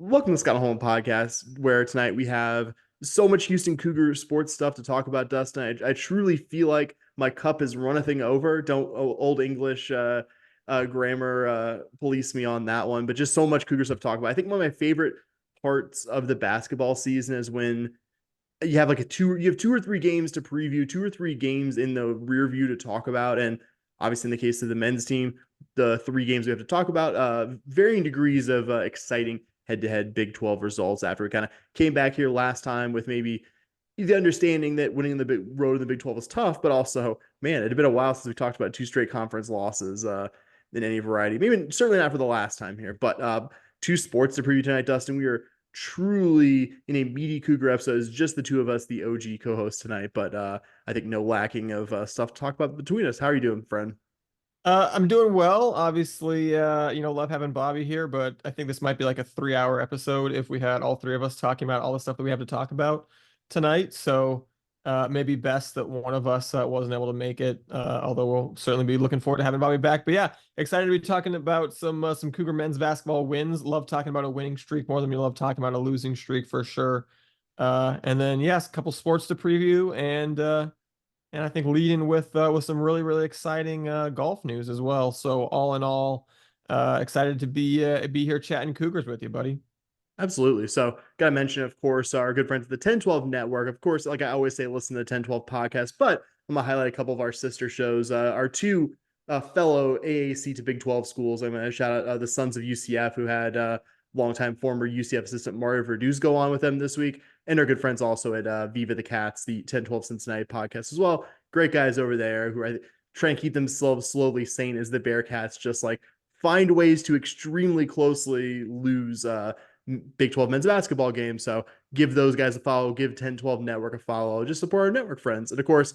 Welcome to Scott Holm Podcast, where tonight we have so much Houston Cougar sports stuff to talk about, Dustin. I truly feel like my cup is runneth over. Don't old English grammar police me on that one, but just so much Cougar stuff to talk about. I think one of my favorite parts of the basketball season is when you have two or three games to preview, two or three games in the rear view to talk about, and obviously in the case of the men's team, the three games we have to talk about, varying degrees of exciting head-to-head Big 12 results after we kind of came back here last time with maybe the understanding that winning the big road in the Big 12 was tough, but also, man, it had been a while since we talked about two straight conference losses in any variety. Maybe certainly not for the last time here, but two sports to preview tonight, Dustin. We are truly in a meaty Cougar episode. It's just the two of us, the OG co-host tonight, but I think no lacking of stuff to talk about between us. How are you doing, friend? I'm doing well. Obviously, love having Bobby here, but I think this might be like a 3-hour episode if we had all three of us talking about all the stuff that we have to talk about tonight. So, maybe best that one of us wasn't able to make it. Although we'll certainly be looking forward to having Bobby back. But yeah, excited to be talking about some Cougar men's basketball wins. Love talking about a winning streak more than we love talking about a losing streak for sure. And then yes, a couple sports to preview and I think leading with some really really exciting golf news as well. So all in all, excited to be here chatting Cougars with you, buddy. Absolutely. So, got to mention, of course, our good friends at the 1012 Network. Of course, like I always say, listen to the 1012 podcast, but I'm going to highlight a couple of our sister shows. Our two fellow AAC to Big 12 schools. I'm going to shout out the Sons of UCF, who had longtime former UCF assistant Mario Verduzco on with them this week, and our good friends also at Viva the Cats, the 1012 Cincinnati podcast as well. Great guys over there who are trying to keep themselves slowly sane as the Bearcats just like find ways to extremely closely lose Big 12 men's basketball game. So give those guys a follow, give 1012 Network a follow, just support our network friends. And of course,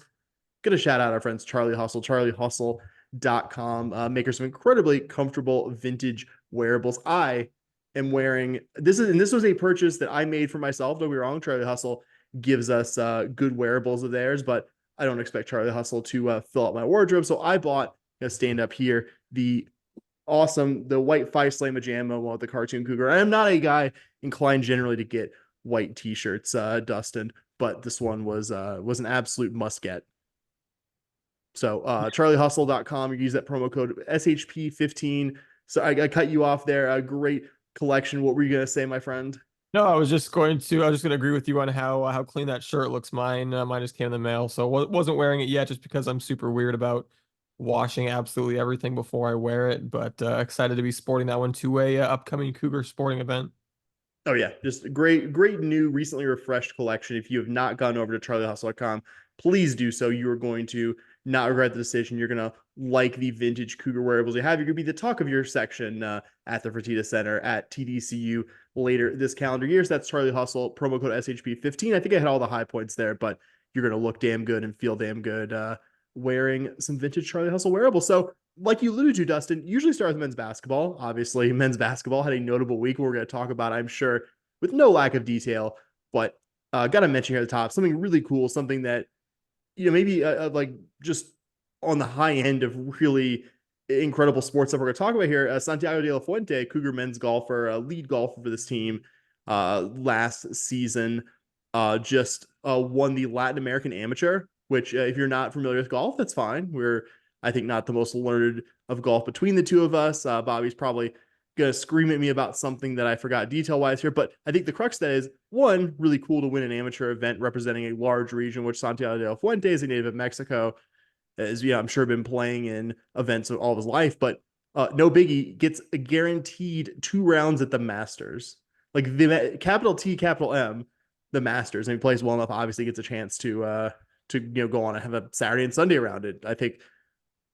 gonna shout out our friends Charlie Hustle, charliehustle.com, makers of incredibly comfortable vintage wearables. I am wearing this was a purchase that I made for myself. Don't be wrong, Charlie Hustle gives us good wearables of theirs, but I don't expect Charlie Hustle to fill out my wardrobe. So I bought a stand up here, the white Five Slamma Jamma one with the cartoon cougar. I am not a guy inclined generally to get white t-shirts, Dustin, but this one was an absolute must get. So charliehustle.com, you use that promo code SHP15. So I cut you off there. A great collection. What were you gonna say, my friend? No, I was just going to agree with you on how clean that shirt looks. Mine just came in the mail, so wasn't wearing it yet just because I'm super weird about washing absolutely everything before I wear it. But excited to be sporting that one to a upcoming Cougar sporting event. Oh yeah, just a great new, recently refreshed collection. If you have not gone over to charliehustle.com, please do so. You are going to not regret the decision. You're gonna like the vintage Cougar wearables you have. You're gonna be the talk of your section at the Fertitta Center at TDCU later this calendar year. So that's Charlie Hustle, promo code SHP15. I think I had all the high points there, but you're gonna look damn good and feel damn good wearing some vintage Charlie Hustle wearables. So like you alluded to, Dustin, usually start with men's basketball. Obviously, men's basketball had a notable week we're going to talk about, I'm sure, with no lack of detail. But got to mention here at the top something really cool, something that, maybe like just on the high end of really incredible sports stuff we're going to talk about here. Santiago de la Fuente, Cougar men's golfer, lead golfer for this team last season, just won the Latin American Amateur, which, if you're not familiar with golf, that's fine. I think, not the most learned of golf between the two of us. Bobby's probably going to scream at me about something that I forgot detail wise here. But I think the crux of that is, one, really cool to win an amateur event representing a large region, which Santiago de la Fuente is a native of Mexico, as I'm sure been playing in events all of his life. But no biggie, gets a guaranteed 2 rounds at the Masters. Like the capital T, capital M, the Masters. And he plays well enough, obviously gets a chance to go on and have a Saturday and Sunday around it. I think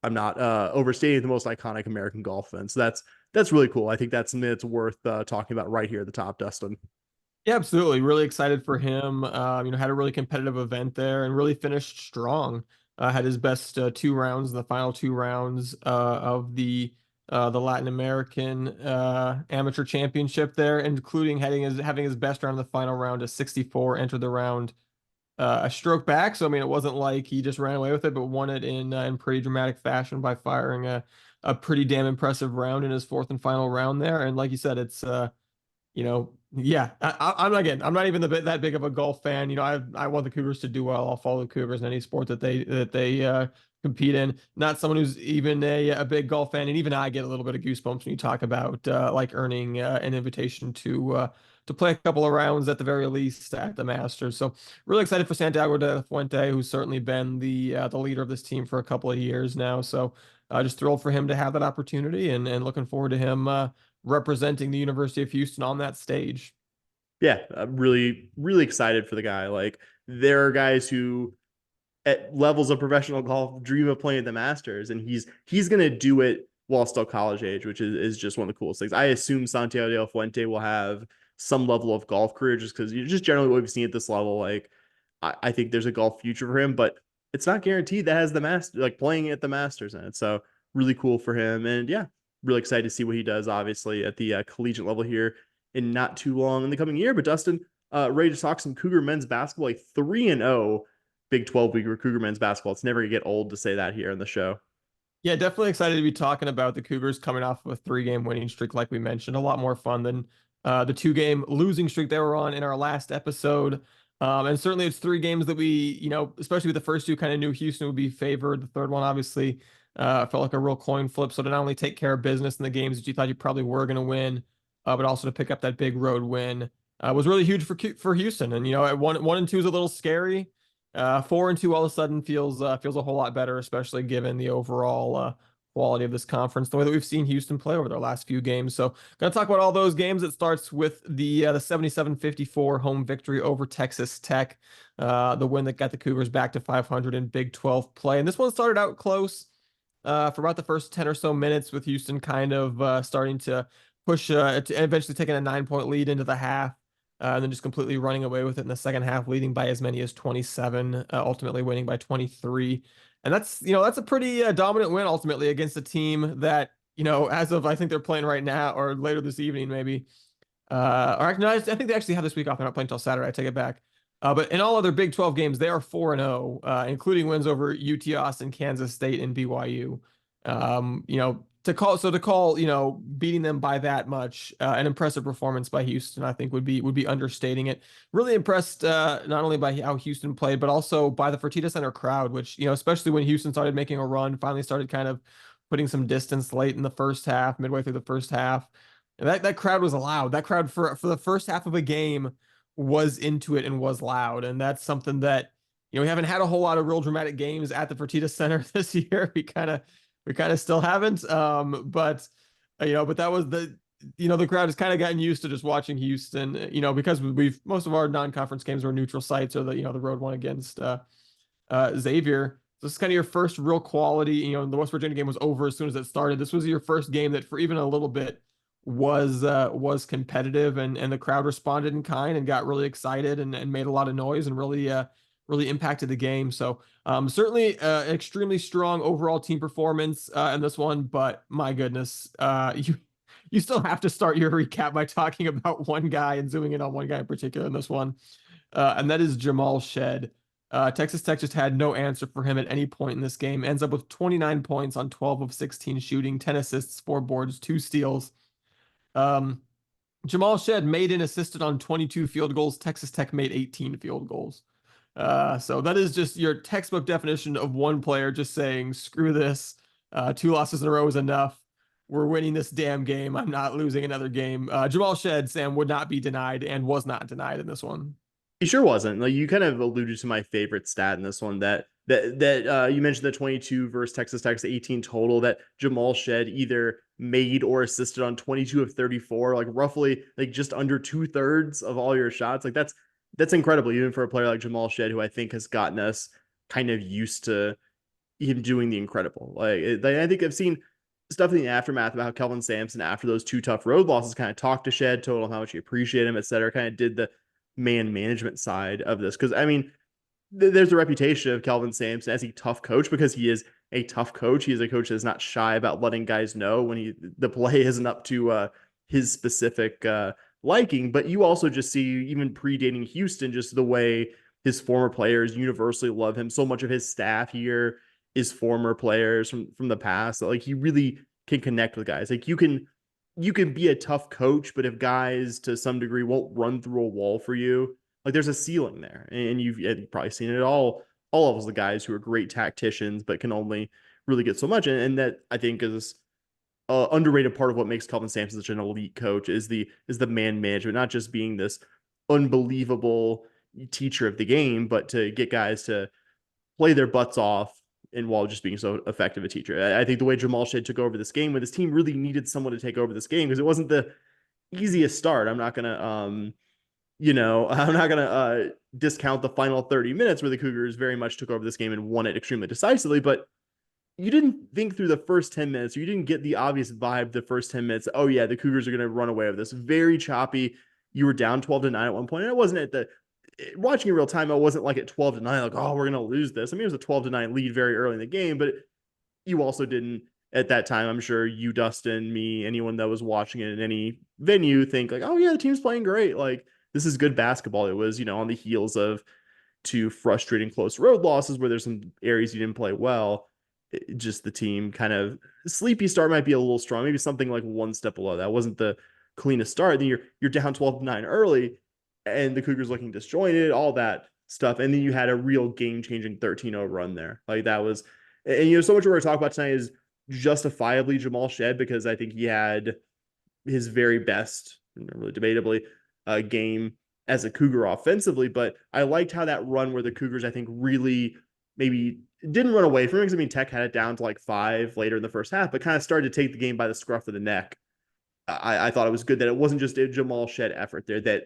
I'm not overstating the most iconic American golf event. So that's really cool. I think that's something that's worth talking about right here at the top, Dustin. Yeah, absolutely. Really excited for him. Had a really competitive event there and really finished strong. Had his best 2 rounds in the final 2 rounds of the Latin American Amateur Championship there, including having his best round in the final round, a 64, entered the round a stroke back. So I mean, it wasn't like he just ran away with it, but won it in pretty dramatic fashion by firing a pretty damn impressive round in his fourth and final round there. And like you said, it's Yeah, I'm not even that big of a golf fan. I want the Cougars to do well. I'll follow the Cougars in any sport that they compete in. Not someone who's even a big golf fan, and even I get a little bit of goosebumps when you talk about like earning an invitation to play a couple of rounds at the very least at the Masters. So really excited for Santiago de la Fuente, who's certainly been the leader of this team for a couple of years now. So just thrilled for him to have that opportunity, and looking forward to him representing the University of Houston on that stage. Yeah, I'm really, really excited for the guy. Like, there are guys who at levels of professional golf dream of playing at the Masters, and he's gonna do it while still college age, which is just one of the coolest things. I assume Santiago de la Fuente will have some level of golf career just because just generally what we've seen at this level. Like, I think there's a golf future for him, but it's not guaranteed that has the master like playing at the Masters in it. So really cool for him, and yeah, really excited to see what he does. Obviously at the collegiate level here in not too long in the coming year. But Dustin, ready to talk some Cougar men's basketball, like 3-0 Big 12 week Cougar men's basketball. It's never gonna get old to say that here in the show. Yeah, definitely excited to be talking about the Cougars coming off of a 3-game winning streak, like we mentioned. A lot more fun than the 2-game losing streak they were on in our last episode. And certainly it's 3 games that especially with the first two, kind of knew Houston would be favored. The third one, obviously, felt like a real coin flip. So to not only take care of business in the games that you thought you probably were going to win, but also to pick up that big road win was really huge for Houston. And, at 1-2 is a little scary. 4-2 all of a sudden feels a whole lot better, especially given the overall quality of this conference, the way that we've seen Houston play over their last few games. So, gonna talk about all those games. It starts with the 77-54 home victory over Texas Tech, the win that got the Cougars back to 500 in Big 12 play. And this one started out close for about the first 10 or so minutes, with Houston kind of starting to push and eventually taking a 9-point lead into the half. And then just completely running away with it in the second half, leading by as many as 27, ultimately winning by 23. And that's a pretty dominant win ultimately against a team that, as of I think they're playing right now or later this evening, maybe. No, I think they actually have this week off. They're not playing until Saturday. I take it back. But in all other Big 12 games, they are 4-0, including wins over UT Austin, Kansas State, and BYU. To call beating them by that much, an impressive performance by Houston, I think would be understating it. Really impressed, not only by how Houston played, but also by the Fertitta Center crowd, which, especially when Houston started making a run, finally started kind of putting some distance late in the first half, midway through the first half. And that crowd was loud. That crowd for the first half of a game was into it and was loud. And that's something that, we haven't had a whole lot of real dramatic games at the Fertitta Center this year. We kind of still haven't. But that was the crowd has kind of gotten used to just watching Houston, because most of our non-conference games were neutral sites, or the road one against Xavier. So this is kind of your first real quality. The West Virginia game was over as soon as it started. This was your first game that for even a little bit was competitive, and the crowd responded in kind and got really excited and made a lot of noise and really impacted the game. So certainly extremely strong overall team performance in this one. But my goodness, you still have to start your recap by talking about one guy and zooming in on one guy in particular in this one, and that is Jamal Shead. Texas Tech just had no answer for him at any point in this game. Ends up with 29 points on 12 of 16 shooting, 10 assists, 4 boards, 2 steals. Um, Jamal Shead made and assisted on 22 field goals. Texas Tech made 18 field goals. So that is just your textbook definition of one player just saying, screw this. 2 losses in a row is enough. We're winning this damn game. I'm not losing another game. Jamal Shead, Sam, would not be denied and was not denied in this one. He sure wasn't. Like, you kind of alluded to my favorite stat in this one, that you mentioned the 22 versus Texas Tech's 18 total, that Jamal Shead either made or assisted on 22 of 34, like roughly like just under 2/3 of all your shots. Like, that's incredible, even for a player like Jamal Shead, who I think has gotten us kind of used to him doing the incredible. I think I've seen stuff in the aftermath about how Kelvin Sampson, after those 2 tough road losses, kind of talked to Shead, told him how much he appreciated him, et cetera, kind of did the man management side of this. Because I mean, there's a reputation of Kelvin Sampson as a tough coach, because he is a tough coach. He is a coach that's not shy about letting guys know when the play isn't up to his specific liking. But you also just see, even predating Houston, just the way his former players universally love him. So much of his staff here is former players from the past. Like, he really can connect with guys. Like, you can you can be a tough coach, but if guys to some degree won't run through a wall for you, like there's a ceiling there. And you've probably seen it all levels of guys who are great tacticians, but can only really get so much. And that I think is underrated part of what makes Kelvin Sampson such an elite coach is the man management, not just being this unbelievable teacher of the game, but to get guys to play their butts off and while just being so effective a teacher. I think the way Jamal Shead took over this game, when this team really needed someone to take over this game, because it wasn't the easiest start. I'm not gonna I'm not gonna discount the final 30 minutes where the Cougars very much took over this game and won it extremely decisively, but you didn't think through the first 10 minutes, or you didn't get the obvious vibe the first 10 minutes. Oh, yeah, the Cougars are going to run away with this. Very choppy. You were down 12-9 at one point. And it wasn't at watching in real time, it wasn't like at 12-9, like, oh, we're going to lose this. I mean, it was a 12-9 lead very early in the game, but you also didn't at that time. I'm sure you, Dustin, me, anyone that was watching it in any venue think like, oh, yeah, the team's playing great. Like, this is good basketball. It was, on the heels of two frustrating close road losses where there's some areas you didn't play well. Just the team kind of sleepy start might be a little strong, maybe something like one step below that. Wasn't the cleanest start. Then you're down 12-9 early, and the Cougars looking disjointed, all that stuff. And then you had a real game-changing 13-0 run there. Like that was, and so much we're going to talk about tonight is justifiably Jamal Shead, because I think he had his very best, really debatably, game as a Cougar offensively. But I liked how that run where the Cougars, I think, really maybe didn't run away from it, because I mean Tech had it down to like 5 later in the first half, but kind of started to take the game by the scruff of the neck. I thought it was good that it wasn't just a Jamal Shead effort there. That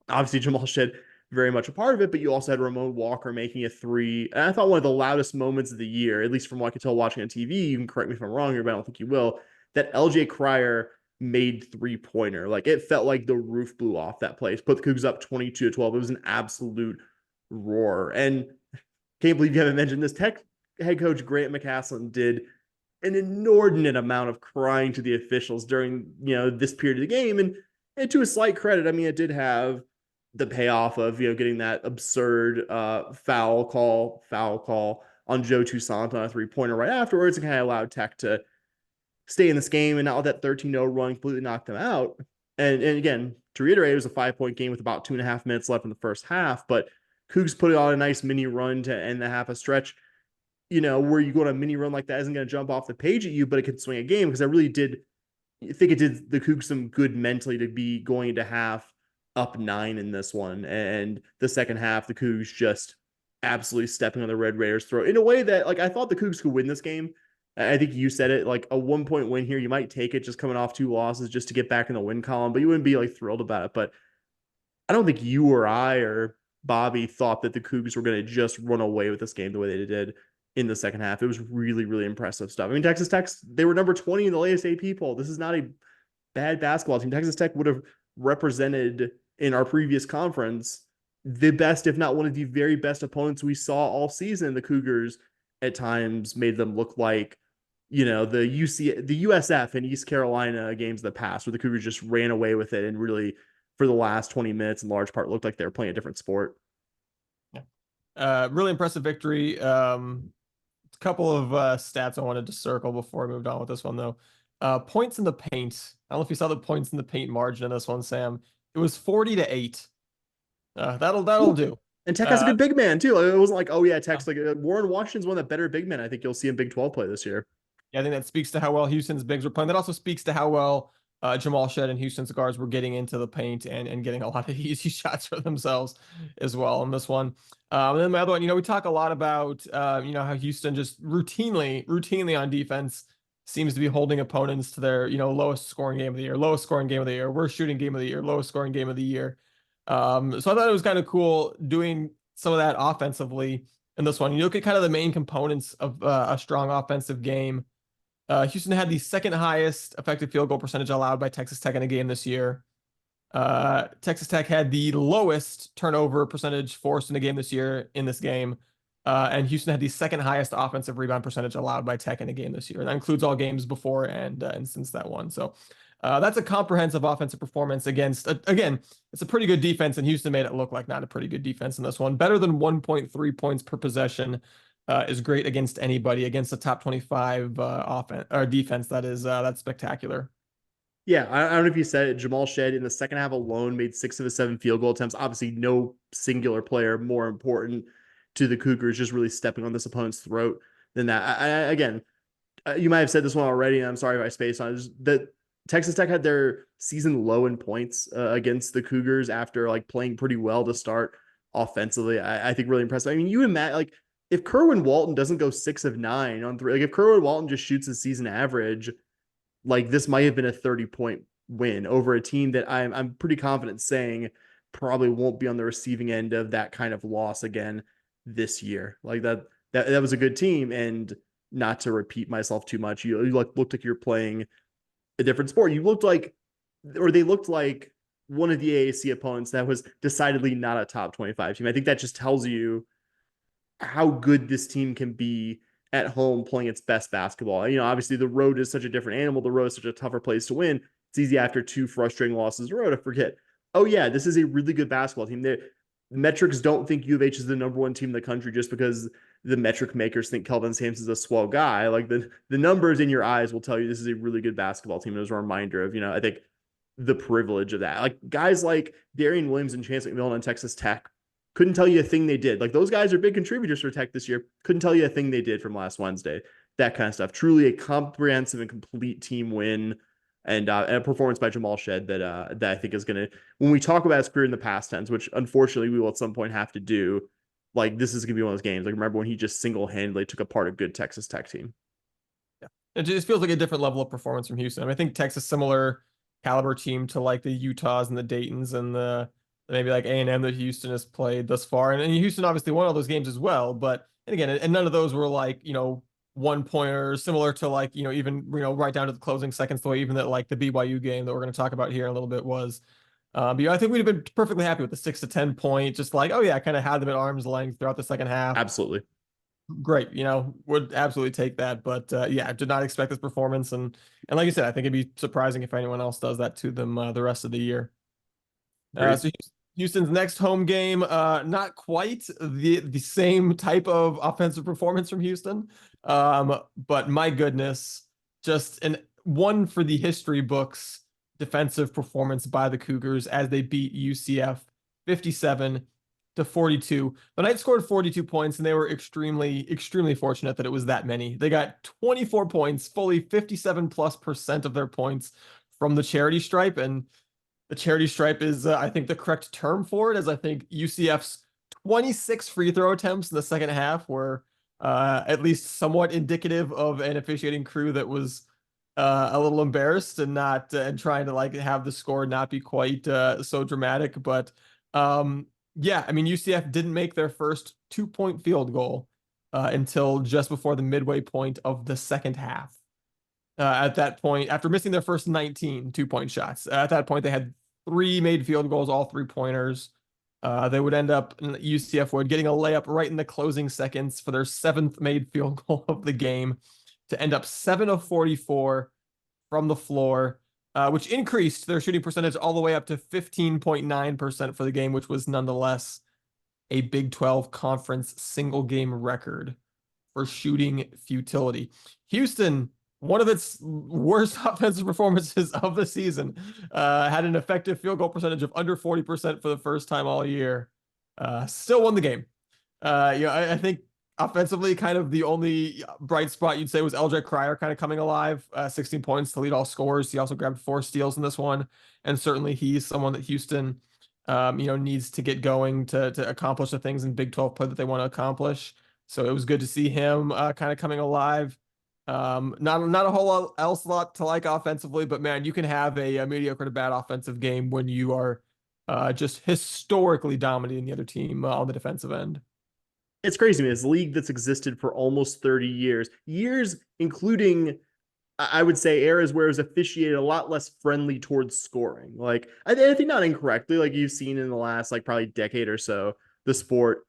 obviously Jamal Shead very much a part of it, but you also had Ramon Walker making a three. And I thought one of the loudest moments of the year, at least from what I could tell watching on TV, you can correct me if I'm wrong here, but I don't think you will, that LJ Cryer made 3-pointer. Like it felt like the roof blew off that place. Put the Cougs up 22-12. It was an absolute roar. And can't believe you haven't mentioned this. Tech head coach Grant McCaslin did an inordinate amount of crying to the officials during this period of the game, and to a slight credit, I mean, it did have the payoff of getting that absurd foul call on Joe Toussaint on a 3-pointer right afterwards, and kind of allowed Tech to stay in this game and not let that 13-0 run completely knock them out. And again, to reiterate, it was a 5-point game with about 2.5 minutes left in the first half, but Cougs put it on a nice mini run to end the half a stretch, where you go on a mini run like that isn't going to jump off the page at you, but it can swing a game, because I really did think it did the Cougs some good mentally to be going into half up 9 in this one. And the second half, the Cougs just absolutely stepping on the Red Raiders' throat in a way that, like, I thought the Cougs could win this game. I think you said it, like a 1-point win here, you might take it just coming off 2 losses just to get back in the win column, but you wouldn't be like thrilled about it. But I don't think you or I or Bobby thought that the Cougs were going to just run away with this game the way they did in the second half. It was really, really impressive stuff. I mean, Texas Tech, they were number 20 in the latest AP poll. This is not a bad basketball team. Texas Tech would have represented in our previous conference the best, if not one of the very best opponents we saw all season. The Cougars at times made them look like, the USF and East Carolina games of the past, where the Cougars just ran away with it and really, for the last 20 minutes, in large part, looked like they were playing a different sport. Yeah. Really impressive victory. A couple of stats I wanted to circle before we moved on with this one, though. Points in the paint. I don't know if you saw the points in the paint margin in this one, Sam. It was 40-8. That'll do. And Tech has a good big man too. It wasn't like, oh yeah, Tech's like Warren Washington's one of the better big men I think you'll see in Big 12 play this year. Yeah, I think that speaks to how well Houston's bigs were playing. That also speaks to how well Jamal Shead and Houston's guards were getting into the paint and getting a lot of easy shots for themselves as well in this one. And then my other one, we talk a lot about how Houston just routinely on defense seems to be holding opponents to their lowest scoring game of the year, worst shooting game of the year, lowest scoring game of the year. So I thought it was kind of cool doing some of that offensively in this one. You look at kind of the main components of a strong offensive game. Houston had the second highest effective field goal percentage allowed by Texas Tech in a game this year. Texas Tech had the lowest turnover percentage forced in a game this year in this game. And Houston had the second highest offensive rebound percentage allowed by Tech in a game this year. And that includes all games before and since that one. So that's a comprehensive offensive performance against, again, it's a pretty good defense, and Houston made it look like not a pretty good defense in this one. Better than 1.3 points per possession is great against anybody, against a top 25 offense or defense. That's spectacular. Yeah, I don't know if you said it. Jamal Shead in the second half alone made 6 of his 7 field goal attempts. Obviously, no singular player more important to the Cougars, just really stepping on this opponent's throat than that. Again, you might have said this one already, and I'm sorry if I spaced on it. Just that Texas Tech had their season low in points against the Cougars after like playing pretty well to start offensively. I think really impressive. I mean, you imagine like if Kerwin Walton doesn't go 6 of 9 on three, like if Kerwin Walton just shoots his season average, like this might have been a 30-point win over a team that I'm pretty confident saying probably won't be on the receiving end of that kind of loss again this year. Like that was a good team, and not to repeat myself too much, you like looked like you're playing a different sport. You looked like, or they looked like one of the AAC opponents that was decidedly not a top 25 team. I think that just tells you how good this team can be at home playing its best basketball. You know, obviously the road is such a different animal. The road is such a tougher place to win. It's easy after 2 frustrating losses in a row to forget, oh yeah, this is a really good basketball team. The metrics don't think U of H is the #1 team in the country just because the metric makers think Kelvin Sampson's a swell guy. Like the numbers in your eyes will tell you this is a really good basketball team. It was a reminder of, I think the privilege of that. Like guys like Darian Williams and Chance McMillan on Texas Tech couldn't tell you a thing they did. Like those guys are big contributors for Tech this year. Couldn't tell you a thing they did from last Wednesday. That kind of stuff. Truly a comprehensive and complete team win, and a performance by Jamal Shead that I think is going to, when we talk about his career in the past tense, which unfortunately we will at some point have to do, like this is going to be one of those games. Like remember when he just single-handedly took apart a good Texas Tech team. Yeah, it just feels like a different level of performance from Houston. I mean, I think Texas similar caliber team to like the Utahs and the Daytons and the maybe like A&M that Houston has played thus far. And Houston obviously won all those games as well. But and again, and none of those were like, 1 pointers, similar to like, even, right down to the closing seconds, the way even that like the BYU game that we're going to talk about here in a little bit was. But I think we'd have been perfectly happy with the 6 to 10 point, just like, oh yeah, kind of had them at arm's length throughout the second half. Absolutely. Great, would absolutely take that. But yeah, did not expect this performance. And like you said, I think it'd be surprising if anyone else does that to them the rest of the year. So Houston's next home game, not quite the same type of offensive performance from Houston, but my goodness, just an one for the history books defensive performance by the Cougars as they beat UCF 57-42. The Knights scored 42 points, and they were extremely, extremely fortunate that it was that many. They got 24 points, fully 57+% of their points from the charity stripe, and the charity stripe is, I think, the correct term for it, as I think UCF's 26 free throw attempts in the second half were at least somewhat indicative of an officiating crew that was a little embarrassed and not and trying to like have the score not be quite so dramatic. But yeah, I mean, UCF didn't make their first 2-point field goal until just before the midway point of the second half. At that point, after missing their first 19 2-point shots, at that point, they had 3 made field goals, all 3-pointers. They would end up, UCF would getting a layup right in the closing seconds for their 7th made field goal of the game to end up 7 of 44 from the floor, which increased their shooting percentage all the way up to 15.9% for the game, which was nonetheless a Big 12 conference single game record for shooting futility. Houston, one of its worst offensive performances of the season, had an effective field goal percentage of under 40% for the first time all year. Still won the game. I think offensively, kind of the only bright spot you'd say was LJ Cryer kind of coming alive. 16 points to lead all scorers. He also grabbed 4 steals in this one, and certainly he's someone that Houston, needs to get going to accomplish the things in Big 12 play that they want to accomplish. So it was good to see him kind of coming alive. Not a whole lot to like offensively, but man, you can have a mediocre to bad offensive game when you are just historically dominating the other team on the defensive end. It's crazy, man. It's a league that's existed for almost 30 years, including, I would say, eras where it was officiated a lot less friendly towards scoring. Like, I think not incorrectly, like you've seen in the last, like, probably decade or so, the sport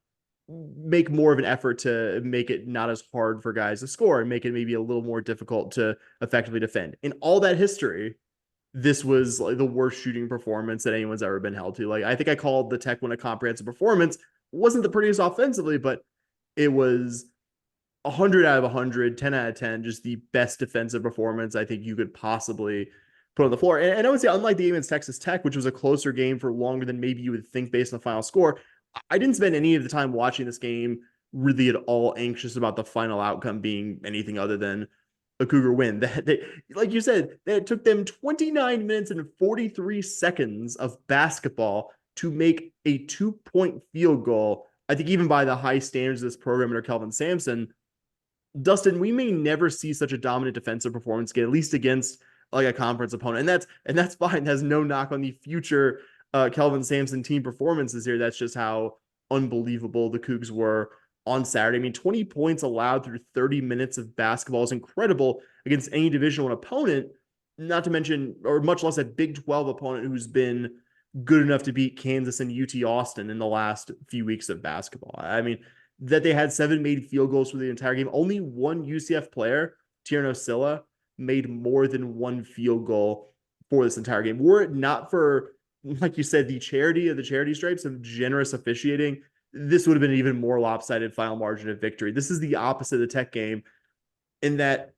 make more of an effort to make it not as hard for guys to score and make it maybe a little more difficult to effectively defend. In all that history, this was like the worst shooting performance that anyone's ever been held to. Like, I think I called the Tech win a comprehensive performance. Wasn't the prettiest offensively, but it was 100 out of 100, 10 out of 10, just the best defensive performance I think you could possibly put on the floor. And I would say, unlike the game against Texas Tech, which was a closer game for longer than maybe you would think based on the final score, I didn't spend any of the time watching this game really at all anxious about the final outcome being anything other than a Cougar win. Like you said, that it took them 29 minutes and 43 seconds of basketball to make a 2-point field goal. I think even by the high standards of this program under Kelvin Sampson, Dustin, we may never see such a dominant defensive performance again, at least against like a conference opponent. And that's fine. Has no knock on the future Kelvin Sampson team performances here. That's just how unbelievable the Cougs were on Saturday. I mean, 20 points allowed through 30 minutes of basketball is incredible against any Division I opponent, not to mention, or much less a Big 12 opponent who's been good enough to beat Kansas and UT Austin in the last few weeks of basketball. I mean, that they had 7 made field goals for the entire game. Only one UCF player, Tierno Silla, made more than 1 field goal for this entire game. Were it not for, like you said, the charity of the charity stripes of generous officiating, this would have been an even more lopsided final margin of victory. This is the opposite of the Tech game in that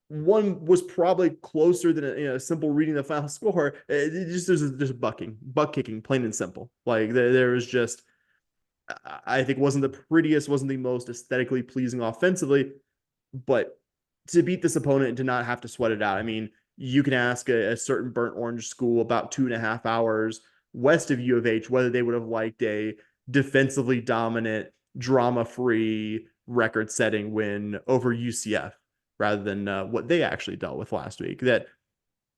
one was probably closer than a simple reading of the final score. There's butt kicking, plain and simple. Like there was just, I think wasn't the prettiest, wasn't the most aesthetically pleasing offensively, but to beat this opponent and to not have to sweat it out. I mean, you can ask a certain burnt orange school about 2.5 hours west of U of H whether they would have liked a defensively dominant, drama-free, record-setting win over UCF rather than what they actually dealt with last week. That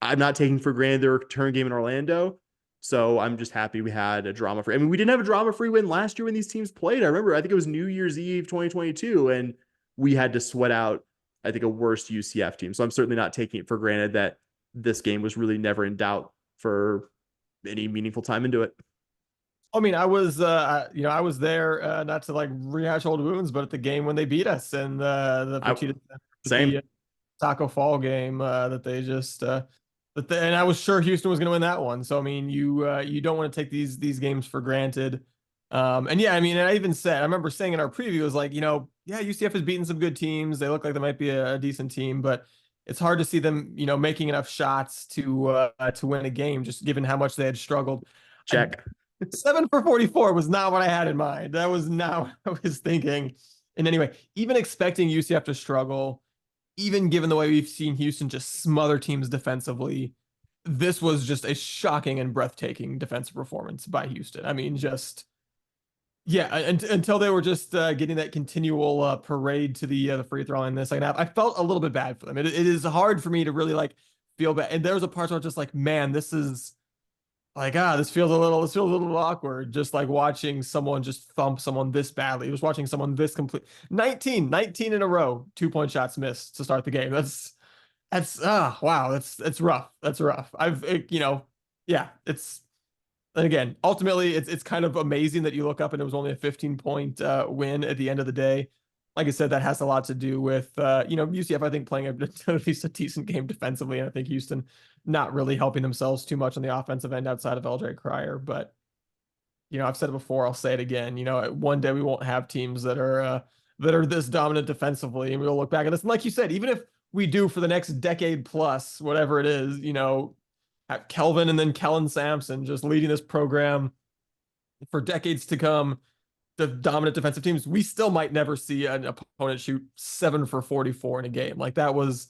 I'm not taking for granted their return game in Orlando, so I'm just happy we had a drama-free. I mean, we didn't have a drama-free win last year when these teams played. I remember, I think it was New Year's Eve 2022, and we had to sweat out, I think, a worse UCF team. So I'm certainly not taking it for granted that this game was really never in doubt for any meaningful time into it. I mean, I was there, not to like rehash old wounds, but at the game when they beat us and the Same. Taco Fall game, that they just and I was sure Houston was going to win that one. So I mean, you don't want to take these games for granted. And yeah, I mean, and I even said, I remember saying in our preview, it was like, yeah, UCF has beaten some good teams. They look like they might be a decent team, but it's hard to see them, making enough shots to win a game, just given how much they had struggled. Check. 7 for 44 was not what I had in mind. That was not what I was thinking. And anyway, even expecting UCF to struggle, even given the way we've seen Houston just smother teams defensively, this was just a shocking and breathtaking defensive performance by Houston. I mean, just, yeah, until they were just getting that continual parade to the free throw line in the second half, I felt a little bit bad for them. It is hard for me to really like feel bad. And there was a part where I was just like, man, this is like, this feels a little awkward. Just like watching someone just thump someone this badly. Just watching someone this complete 19 in a row, 2-point shots missed to start the game. That's wow. That's rough. That's rough. Yeah, and again, ultimately it's kind of amazing that you look up and it was only a 15-point win at the end of the day. Like I said, that has a lot to do with, UCF, I think, playing at least a decent game defensively. And I think Houston not really helping themselves too much on the offensive end outside of LJ Cryer. But, I've said it before, I'll say it again. One day we won't have teams that are this dominant defensively. And we'll look back at this. And like you said, even if we do for the next decade plus, whatever it is, have Kelvin and then Kellen Sampson just leading this program for decades to come, the dominant defensive teams, we still might never see an opponent shoot 7 for 44 in a game. Like that was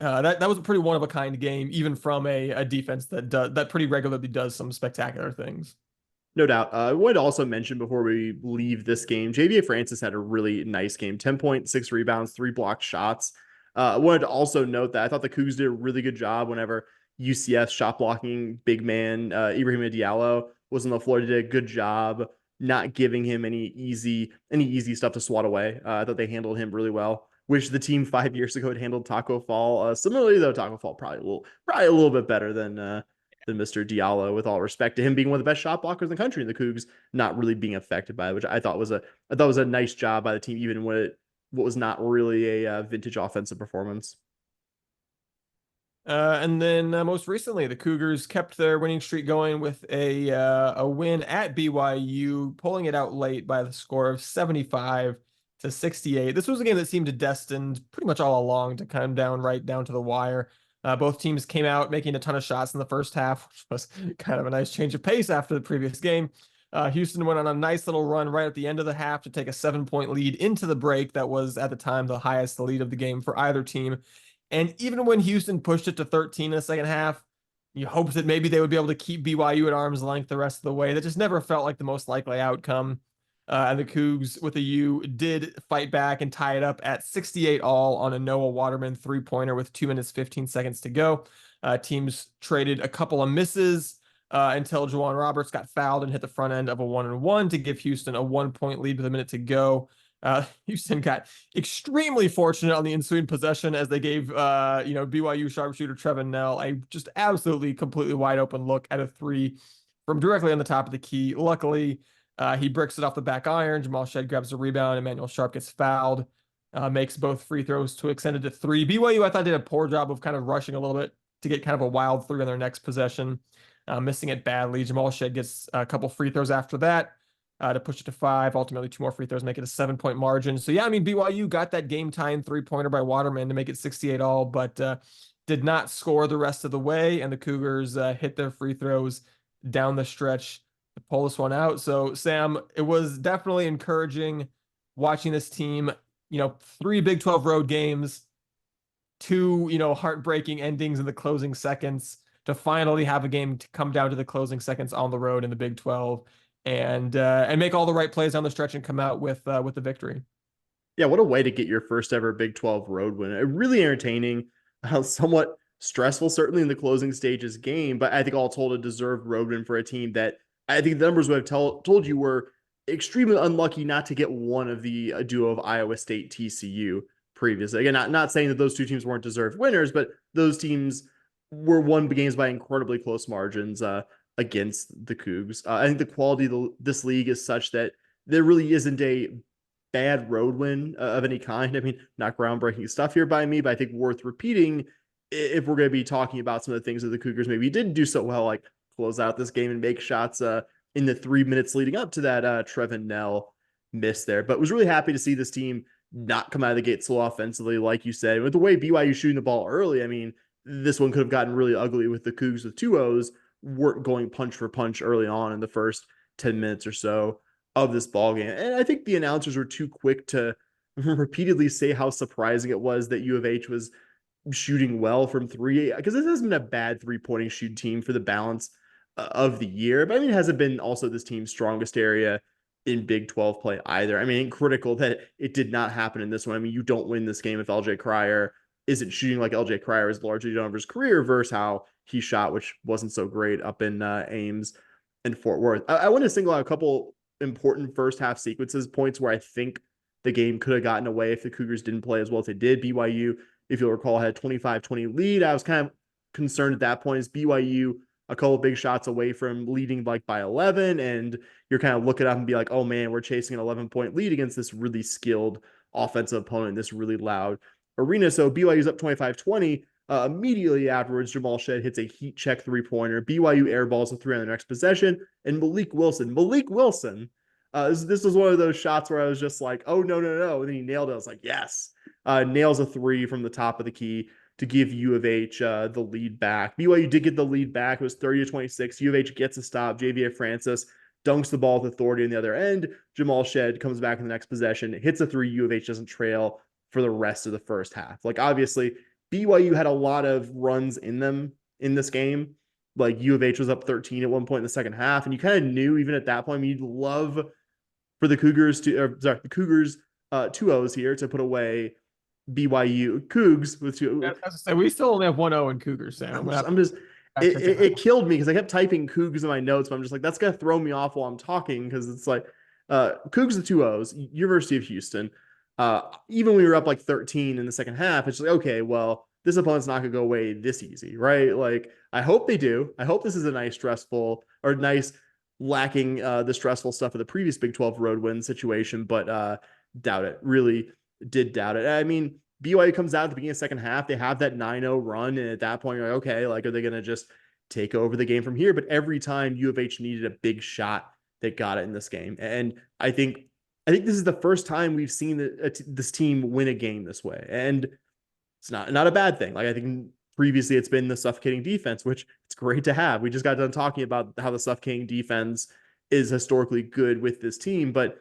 that was a pretty one of a kind game, even from a defense that pretty regularly does some spectacular things. No doubt. I wanted to also mention before we leave this game, JVA Francis had a really nice game, 10.6 rebounds, 3 blocked shots. I wanted to also note that I thought the Cougs did a really good job whenever UCF shot blocking big man Ibrahim Diallo was on the floor. Did a good job not giving him any easy stuff to swat away. I thought they handled him really well. Wish the team 5 years ago had handled Taco Fall. Similarly, though, Taco Fall probably a little bit better than Mr. Diallo, with all respect to him being one of the best shot blockers in the country, and the Cougs not really being affected by it, which I thought was a nice job by the team, even when what was not really a vintage offensive performance. And then most recently, the Cougars kept their winning streak going with a win at BYU, pulling it out late by the score of 75-68. This was a game that seemed destined pretty much all along to come down right down to the wire. Both teams came out making a ton of shots in the first half, which was kind of a nice change of pace after the previous game. Houston went on a nice little run right at the end of the half to take a 7-point lead into the break. That was at the time the highest lead of the game for either team. And even when Houston pushed it to 13 in the second half, you hoped that maybe they would be able to keep BYU at arm's length the rest of the way. That just never felt like the most likely outcome. And the Cougs with a U did fight back and tie it up at 68 all on a Noah Waterman 3-pointer with 2 minutes 15 seconds to go. Teams traded a couple of misses until Juwan Roberts got fouled and hit the front end of a 1-and-1 to give Houston a 1-point lead with a minute to go. Houston got extremely fortunate on the ensuing possession as they gave BYU sharpshooter Trevin Knell a just absolutely completely wide open look at a 3 from directly on the top of the key. Luckily, he bricks it off the back iron. Jamal Shead grabs the rebound. Emmanuel Sharp gets fouled, makes both free throws to extend it to 3. BYU, I thought, did a poor job of kind of rushing a little bit to get kind of a wild 3 on their next possession, missing it badly. Jamal Shead gets a couple free throws after that to push it to 5. Ultimately, 2 more free throws, make it a 7-point margin. So, yeah, I mean, BYU got that game-tying 3-pointer by Waterman to make it 68 all, but did not score the rest of the way, and the Cougars hit their free throws down the stretch to pull this one out. So, Sam, it was definitely encouraging watching this team, 3 Big 12 road games, 2, heartbreaking endings in the closing seconds to finally have a game to come down to the closing seconds on the road in the Big 12 and make all the right plays on the stretch and come out with the victory. Yeah, what a way to get your first ever Big 12 road win. Really entertaining, somewhat stressful, certainly in the closing stages game, but I think all told a deserved road win for a team that I think the numbers would have told you were extremely unlucky not to get one of the duo of Iowa State TCU previously. Again, not saying that those two teams weren't deserved winners, but those teams were won games by incredibly close margins against the Cougs. I think the quality of this league is such that there really isn't a bad road win of any kind. I mean, not groundbreaking stuff here by me, but I think worth repeating if we're going to be talking about some of the things that the Cougars maybe didn't do so well, like close out this game and make shots in the 3 minutes leading up to that Trevin Knell miss there. But was really happy to see this team not come out of the gate slow offensively, like you said. With the way BYU shooting the ball early, I mean, this one could have gotten really ugly with the Cougs with 2-0s weren't going punch for punch early on in the first 10 minutes or so of this ball game. And I think the announcers were too quick to repeatedly say how surprising it was that U of H was shooting well from 3, because this hasn't been a bad 3-pointing shoot team for the balance of the year. But I mean, it hasn't been also this team's strongest area in Big 12 play either. I mean, critical that it did not happen in this one. I mean, you don't win this game if LJ Cryer isn't shooting like LJ Cryer has largely done over his career versus how he shot, which wasn't so great up in Ames and Fort Worth. I want to single out a couple important first half sequences, points where I think the game could have gotten away if the Cougars didn't play as well as they did. BYU, if you'll recall, had a 25-20 lead. I was kind of concerned at that point. Is BYU a couple of big shots away from leading like by 11, and you're kind of looking up and be like, oh man, we're chasing an 11-point lead against this really skilled offensive opponent in this really loud arena. So BYU's up 25-20. Immediately afterwards, Jamal Shead hits a heat check 3-pointer. BYU airballs a 3 on the next possession, and Malik Wilson, this was one of those shots where I was just like, oh, no. And then he nailed it. I was like, yes. Nails a 3 from the top of the key to give U of H the lead back. BYU did get the lead back. It was 30-26. U of H gets a stop. JVA Francis dunks the ball with authority on the other end. Jamal Shead comes back in the next possession, hits a 3. U of H doesn't trail for the rest of the first half. Like, obviously, BYU had a lot of runs in them in this game. Like, U of H was up 13 at one point in the second half, and you kind of knew even at that point, I mean, you'd love for the Cougars the Cougars 2-0s here to put away BYU Cougs with 2. As I say, we still only have 1-0 in Cougars, Sam. It killed me because I kept typing Cougs in my notes, but I'm just like, that's gonna throw me off while I'm talking, because it's like Cougs the 2-0s, University of Houston. Even when we were up like 13 in the second half, it's like, okay, well, this opponent's not gonna go away this easy, right? Like, I hope they do. I hope this is a nice lacking the stressful stuff of the previous Big 12 road win situation, but doubt it. Really did doubt it. I mean, BYU comes out at the beginning of the second half. They have that 9-0 run, and at that point, you're like, okay, like, are they going to just take over the game from here? But every time U of H needed a big shot, they got it in this game. And I think this is the first time we've seen this team win a game this way, and it's not a bad thing. Like, I think previously it's been the suffocating defense, which it's great to have. We just got done talking about how the suffocating defense is historically good with this team, but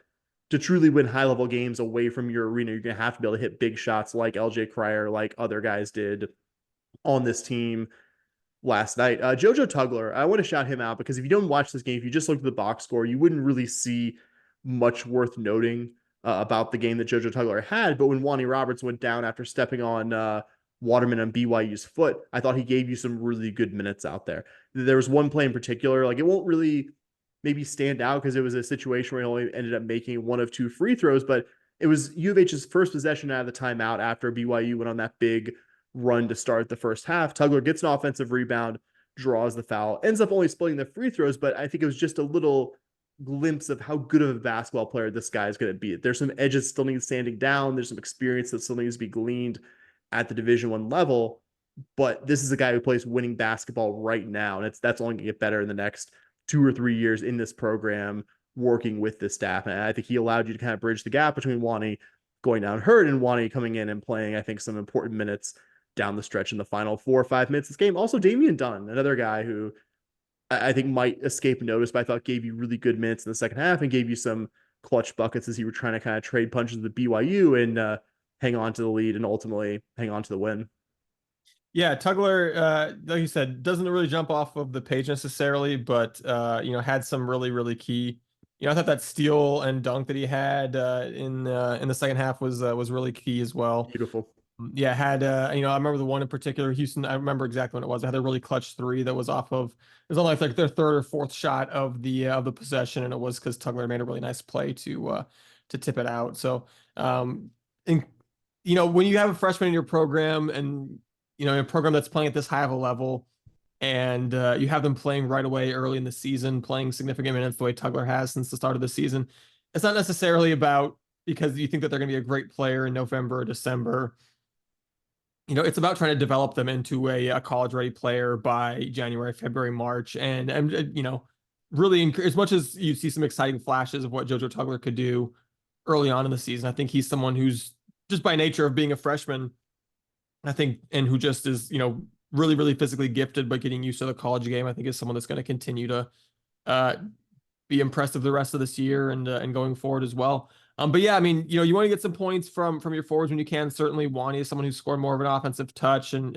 to truly win high level games away from your arena, you're going to have to be able to hit big shots like LJ Cryer, like other guys did on this team last night. Jojo Tugler, I want to shout him out because if you don't watch this game, if you just look at the box score, you wouldn't really see much worth noting about the game that Jojo Tugler had. But when Wani Roberts went down after stepping on Waterman on BYU's foot, I thought he gave you some really good minutes out there. There was one play in particular, like it won't really maybe stand out because it was a situation where he only ended up making one of two free throws, but it was U of H's first possession out of the timeout after BYU went on that big run to start the first half. Tugler gets an offensive rebound, draws the foul, ends up only splitting the free throws, but I think it was just a little glimpse of how good of a basketball player this guy is going to be. There's some edges still need standing down. There's some experience that still needs to be gleaned at the Division I level, but this is a guy who plays winning basketball right now, and that's only going to get better in the next 2 or 3 years in this program working with this staff. And I think he allowed you to kind of bridge the gap between Wani going down hurt and Wani coming in and playing, I think, some important minutes down the stretch in the final 4 or 5 minutes of this game. Also, Damian Dunn, another guy who I think might escape notice, but I thought gave you really good minutes in the second half and gave you some clutch buckets as you were trying to kind of trade punches with BYU and hang on to the lead and ultimately hang on to the win. Yeah, Tugler, like you said, doesn't really jump off of the page necessarily, but had some really, really key. I thought that steal and dunk that he had in the second half was really key as well. Beautiful. Yeah, had I remember the one in particular, Houston. I remember exactly when it was. I had a really clutch three that was off of. It was only like their third or fourth shot of the possession, and it was because Tugler made a really nice play to tip it out. So, and when you have a freshman in your program and a program that's playing at this high of a level, and you have them playing right away early in the season, playing significant minutes the way Tugler has since the start of the season, it's not necessarily about because you think that they're going to be a great player in November or December. It's about trying to develop them into a college-ready player by January, February, March, and really as much as you see some exciting flashes of what JoJo Tugler could do early on in the season, I think he's someone who's just by nature of being a freshman, I think, and who just is really, really physically gifted, but getting used to the college game, I think is someone that's going to continue to be impressive the rest of this year and going forward as well. But yeah, I mean, you want to get some points from your forwards when you can. Certainly, Wani is someone who's scored more of an offensive touch, and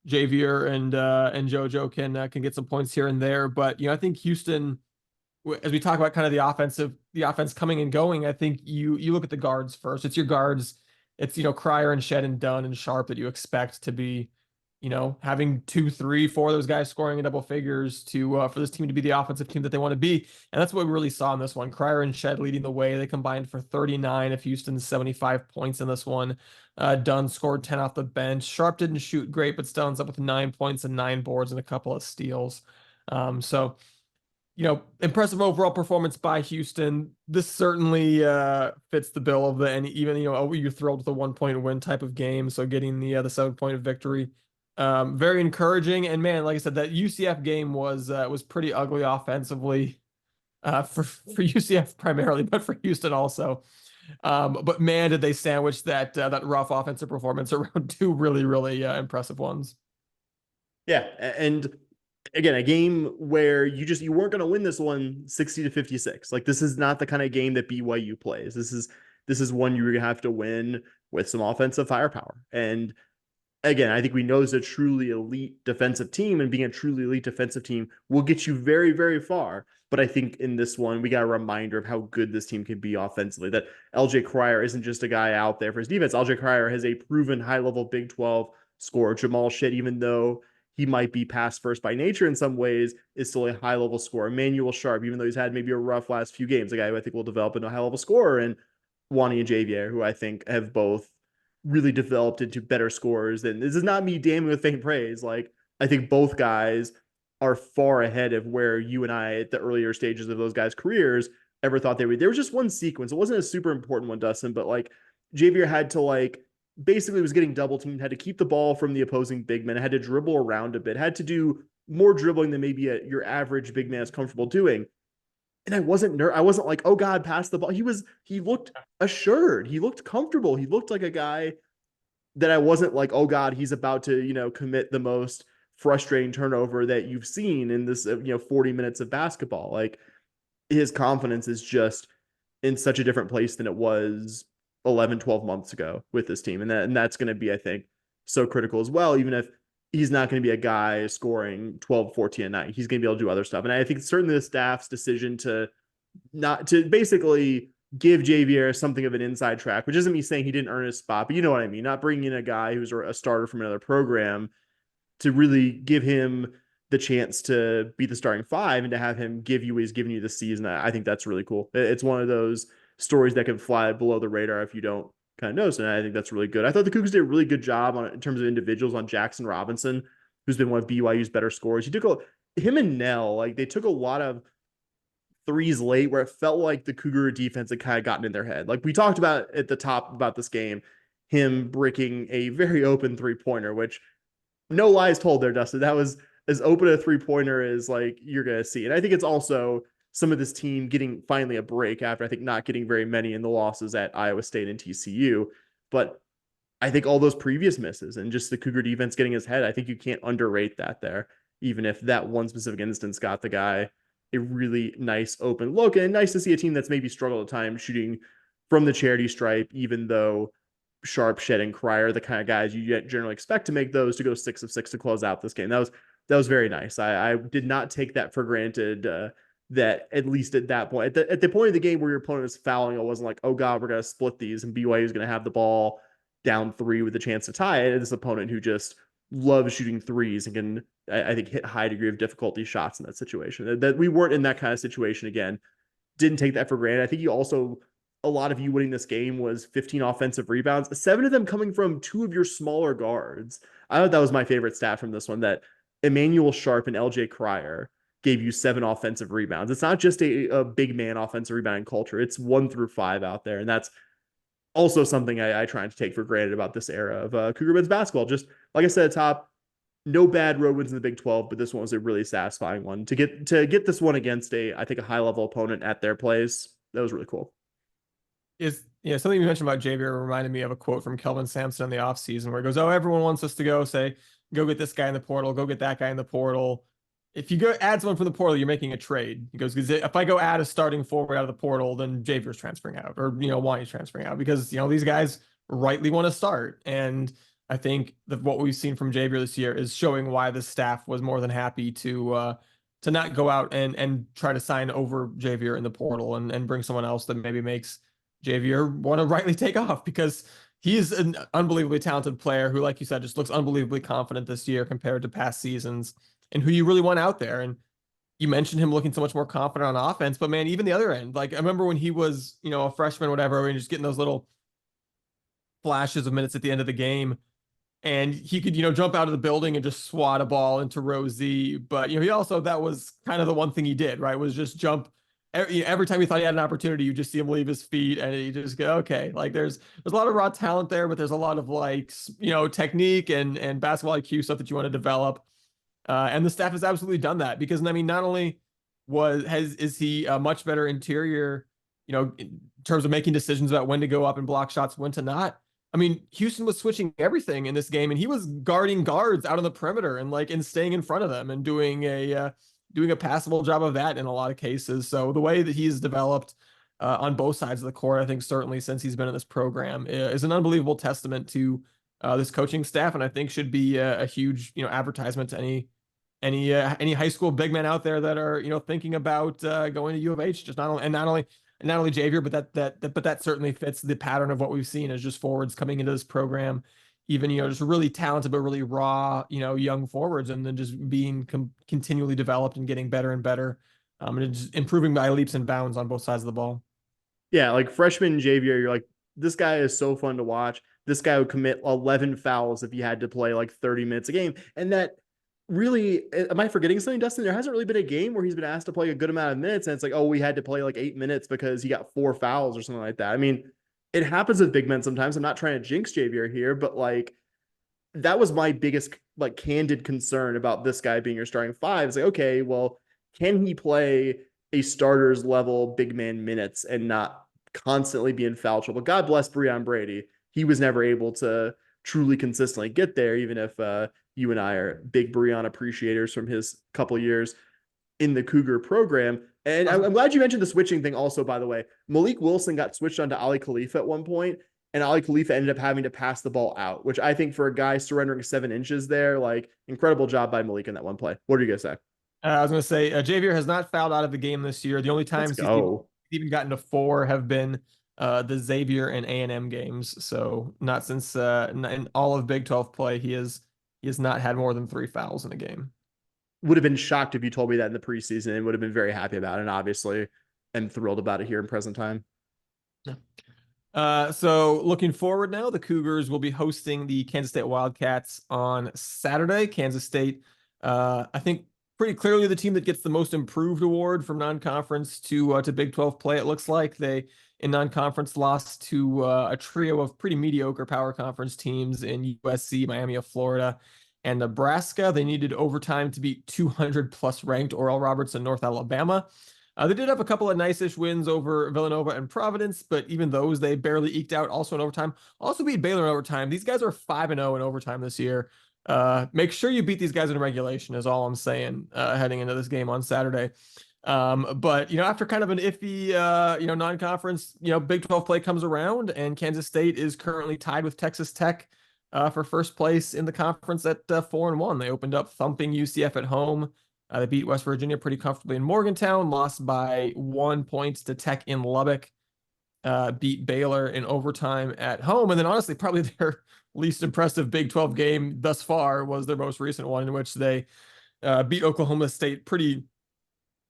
Javier and JoJo can get some points here and there. But I think Houston, as we talk about kind of the offense coming and going, I think you look at the guards first. It's your guards. It's Cryer and Shead and Dunn and Sharp that you expect to be having 2, 3, 4 of those guys scoring in double figures to for this team to be the offensive team that they want to be. And that's what we really saw in this one. Cryer and Shead leading the way. They combined for 39 of Houston's 75 points in this one. Dunn scored 10 off the bench. Sharp didn't shoot great, but still ends up with 9 points and 9 boards and a couple of steals. So impressive overall performance by Houston. This certainly fits the bill of the, and even, you're thrilled with the 1-point win type of game. So getting the 7-point victory, very encouraging. And man, like I said, that UCF game was pretty ugly offensively for UCF primarily, but for Houston also. But man, did they sandwich that rough offensive performance around 2 really, really impressive ones. Yeah, and again, a game where you weren't going to win this one 60-56. Like, this is not the kind of game that BYU plays. This is one you're going to have to win with some offensive firepower. And again, I think we know it's a truly elite defensive team, and being a truly elite defensive team will get you very, very far. But I think in this one, we got a reminder of how good this team can be offensively, that LJ Cryer isn't just a guy out there for his defense. LJ Cryer has a proven high-level Big 12 scorer. Jamal Shead, even though he might be pass first by nature in some ways, is still a high-level scorer. Emmanuel Sharp, even though he's had maybe a rough last few games, a guy who I think will develop into a high-level scorer, and Wani and Javier, who I think have both really developed into better scorers. And this is not me damning with faint praise. Like, I think both guys are far ahead of where you and I at the earlier stages of those guys' careers ever thought they would. There was just one sequence. It wasn't a super important one, Dustin, but like Javier had to basically was getting double teamed, had to keep the ball from the opposing big man, had to dribble around a bit, had to do more dribbling than maybe your average big man is comfortable doing. And I wasn't like, oh God, pass the ball. He looked assured. He looked comfortable. He looked like a guy that I wasn't like, oh God, he's about to, commit the most frustrating turnover that you've seen in this, 40 minutes of basketball. Like his confidence is just in such a different place than it was 11, 12 months ago with this team. And that's going to be, I think, so critical as well, even if he's not going to be a guy scoring 12, 14 a night. He's going to be able to do other stuff. And I think certainly the staff's decision to not to basically give Javier something of an inside track, which isn't me saying he didn't earn his spot, but you know what I mean? Not bringing in a guy who's a starter from another program to really give him the chance to be the starting five and to have him give you what he's giving you this season. I think that's really cool. It's one of those stories that can fly below the radar if you don't kind of notice. And I think that's really good. I thought the Cougars did a really good job in terms of individuals on Jackson Robinson, who's been one of BYU's better scorers. Him and Nell, like they took a lot of threes late where it felt like the Cougar defense had kind of gotten in their head. Like we talked about at the top about this game, him breaking a very open 3-pointer, which no lies told there, Dustin. That was as open a 3-pointer as like you're gonna see. And I think it's also some of this team getting finally a break after I think not getting very many in the losses at Iowa State and TCU. But I think all those previous misses and just the Cougar defense getting his head, I think you can't underrate that there, even if that one specific instance got the guy a really nice open look. And nice to see a team that's maybe struggled at times shooting from the charity stripe, even though Sharp, Shed, and Cryer, the kind of guys you generally expect to make those, to go 6 of 6 to close out this game. That was very nice. I did not take that for granted. That at least at that point, at the point of the game where your opponent is fouling, it wasn't like, oh God, we're gonna split these and BYU is gonna have the ball down 3 with a chance to tie it. This opponent who just loves shooting threes and can, I think, hit high degree of difficulty shots in that situation. That we weren't in that kind of situation again. Didn't take that for granted. I think a lot of you winning this game was 15 offensive rebounds, 7 of them coming from 2 of your smaller guards. I thought that was my favorite stat from this one, that Emmanuel Sharp and LJ Cryer gave you 7 offensive rebounds. It's not just a big man offensive rebounding culture. It's 1 through 5 out there. And that's also something I try to take for granted about this era of Cougar men's basketball. Just like I said at top, no bad road wins in the Big 12, but this one was a really satisfying one. To get this one against I think a high level opponent at their place, that was really cool. Something you mentioned about Javier reminded me of a quote from Kelvin Sampson in the offseason where he goes, oh, everyone wants us to go get this guy in the portal, go get that guy in the portal. If you go add someone from the portal, you're making a trade. He goes, because if I go add a starting forward out of the portal, then Javier's transferring out, or Wanya's transferring out, because these guys rightly want to start. And I think that what we've seen from Javier this year is showing why the staff was more than happy to not go out and try to sign over Javier in the portal and bring someone else that maybe makes Javier want to rightly take off, because he's an unbelievably talented player who, like you said, just looks unbelievably confident this year compared to past seasons, and who you really want out there. And you mentioned him looking so much more confident on offense, but man, even the other end, like I remember when he was, a freshman, or whatever, and just getting those little flashes of minutes at the end of the game, and he could, jump out of the building and just swat a ball into Rosie. But, he also, that was kind of the one thing he did, right? Was just jump. Every time he thought he had an opportunity, you just see him leave his feet and he just go, okay. Like there's a lot of raw talent there, but there's a lot of technique and basketball IQ stuff that you want to develop. And the staff has absolutely done that, because I mean, not only is he a much better interior, in terms of making decisions about when to go up and block shots, when to not. I mean, Houston was switching everything in this game, and he was guarding guards out on the perimeter and staying in front of them and doing a passable job of that in a lot of cases. So the way that he's developed on both sides of the court, I think certainly since he's been in this program, is an unbelievable testament to this coaching staff, and I think should be a huge advertisement to any high school big men out there that are thinking about going to U of H. Just not only Javier, but that certainly fits the pattern of what we've seen as just forwards coming into this program, even just really talented but really raw young forwards, and then just being continually developed and getting better and better, and just improving by leaps and bounds on both sides of the ball. Yeah, like freshman Javier, you're like, this guy is so fun to watch. This guy would commit 11 fouls if he had to play like 30 minutes a game. And that really, am I forgetting something, Dustin? There hasn't really been a game where he's been asked to play a good amount of minutes, and it's like, oh, we had to play like 8 minutes because he got 4 fouls or something like that. I mean, it happens with big men sometimes. I'm not trying to jinx Javier here, but like, that was my biggest like candid concern about this guy being your starting 5. It's like, okay, well, can he play a starter's level big man minutes and not constantly be in foul trouble? God bless Breon Brady. He was never able to truly consistently get there, even if you and I are big Breon appreciators from his couple years in the Cougar program. And I'm glad you mentioned the switching thing also, by the way. Malik Wilson got switched onto Ali Khalifa at one point, and Ali Khalifa ended up having to pass the ball out, which I think for a guy surrendering 7 inches there, like incredible job by Malik in that one play. What are you going to say? I was going to say Javier has not fouled out of the game this year. The only Let's times go. even gotten to four have been the Xavier and A&M games. So not since in all of Big 12 play, he has not had more than 3 fouls in a game. Would have been shocked if you told me that in the preseason and would have been very happy about it. And obviously, am thrilled about it here in present time. Yeah. So looking forward now, the Cougars will be hosting the Kansas State Wildcats on Saturday. Kansas State, I think pretty clearly the team that gets the most improved award from non-conference to Big 12 play. It looks like they in non-conference lost to a trio of pretty mediocre power conference teams in USC, Miami of Florida, and Nebraska. They needed overtime to beat 200 plus ranked Oral Roberts in North Alabama. They did have a couple of nice-ish wins over Villanova and Providence, but even those they barely eked out. Also in overtime, also beat Baylor in overtime. These guys are 5-0 in overtime this year. Make sure you beat these guys in regulation is all I'm saying heading into this game on Saturday. But after kind of an iffy non-conference, Big 12 play comes around, and Kansas State is currently tied with Texas Tech for first place in the conference at 4-1. They opened up thumping UCF at home. They beat West Virginia pretty comfortably in Morgantown, lost by 1 point to Tech in Lubbock, beat Baylor in overtime at home. And then honestly, probably their least impressive Big 12 game thus far was their most recent one, in which they beat Oklahoma State pretty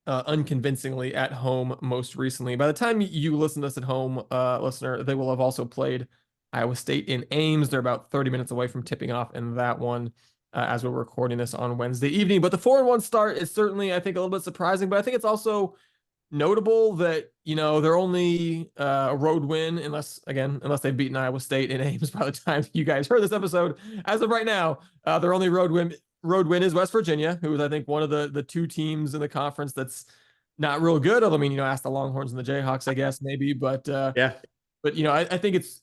unconvincingly at home most recently. By the time you listen to this at home, listener, they will have also played Iowa State in Ames. They're about 30 minutes away from tipping off in that one. As we're recording this on Wednesday evening. But the 4-1 start is certainly, I think, a little bit surprising, but I think it's also notable that, they're only a road win, unless they've beaten Iowa State in Ames by the time you guys heard this episode. As of right now, their only road win is West Virginia, who is, I think, one of the two teams in the conference that's not real good. Although, ask the Longhorns and the Jayhawks, I guess, maybe. But Yeah. But I think it's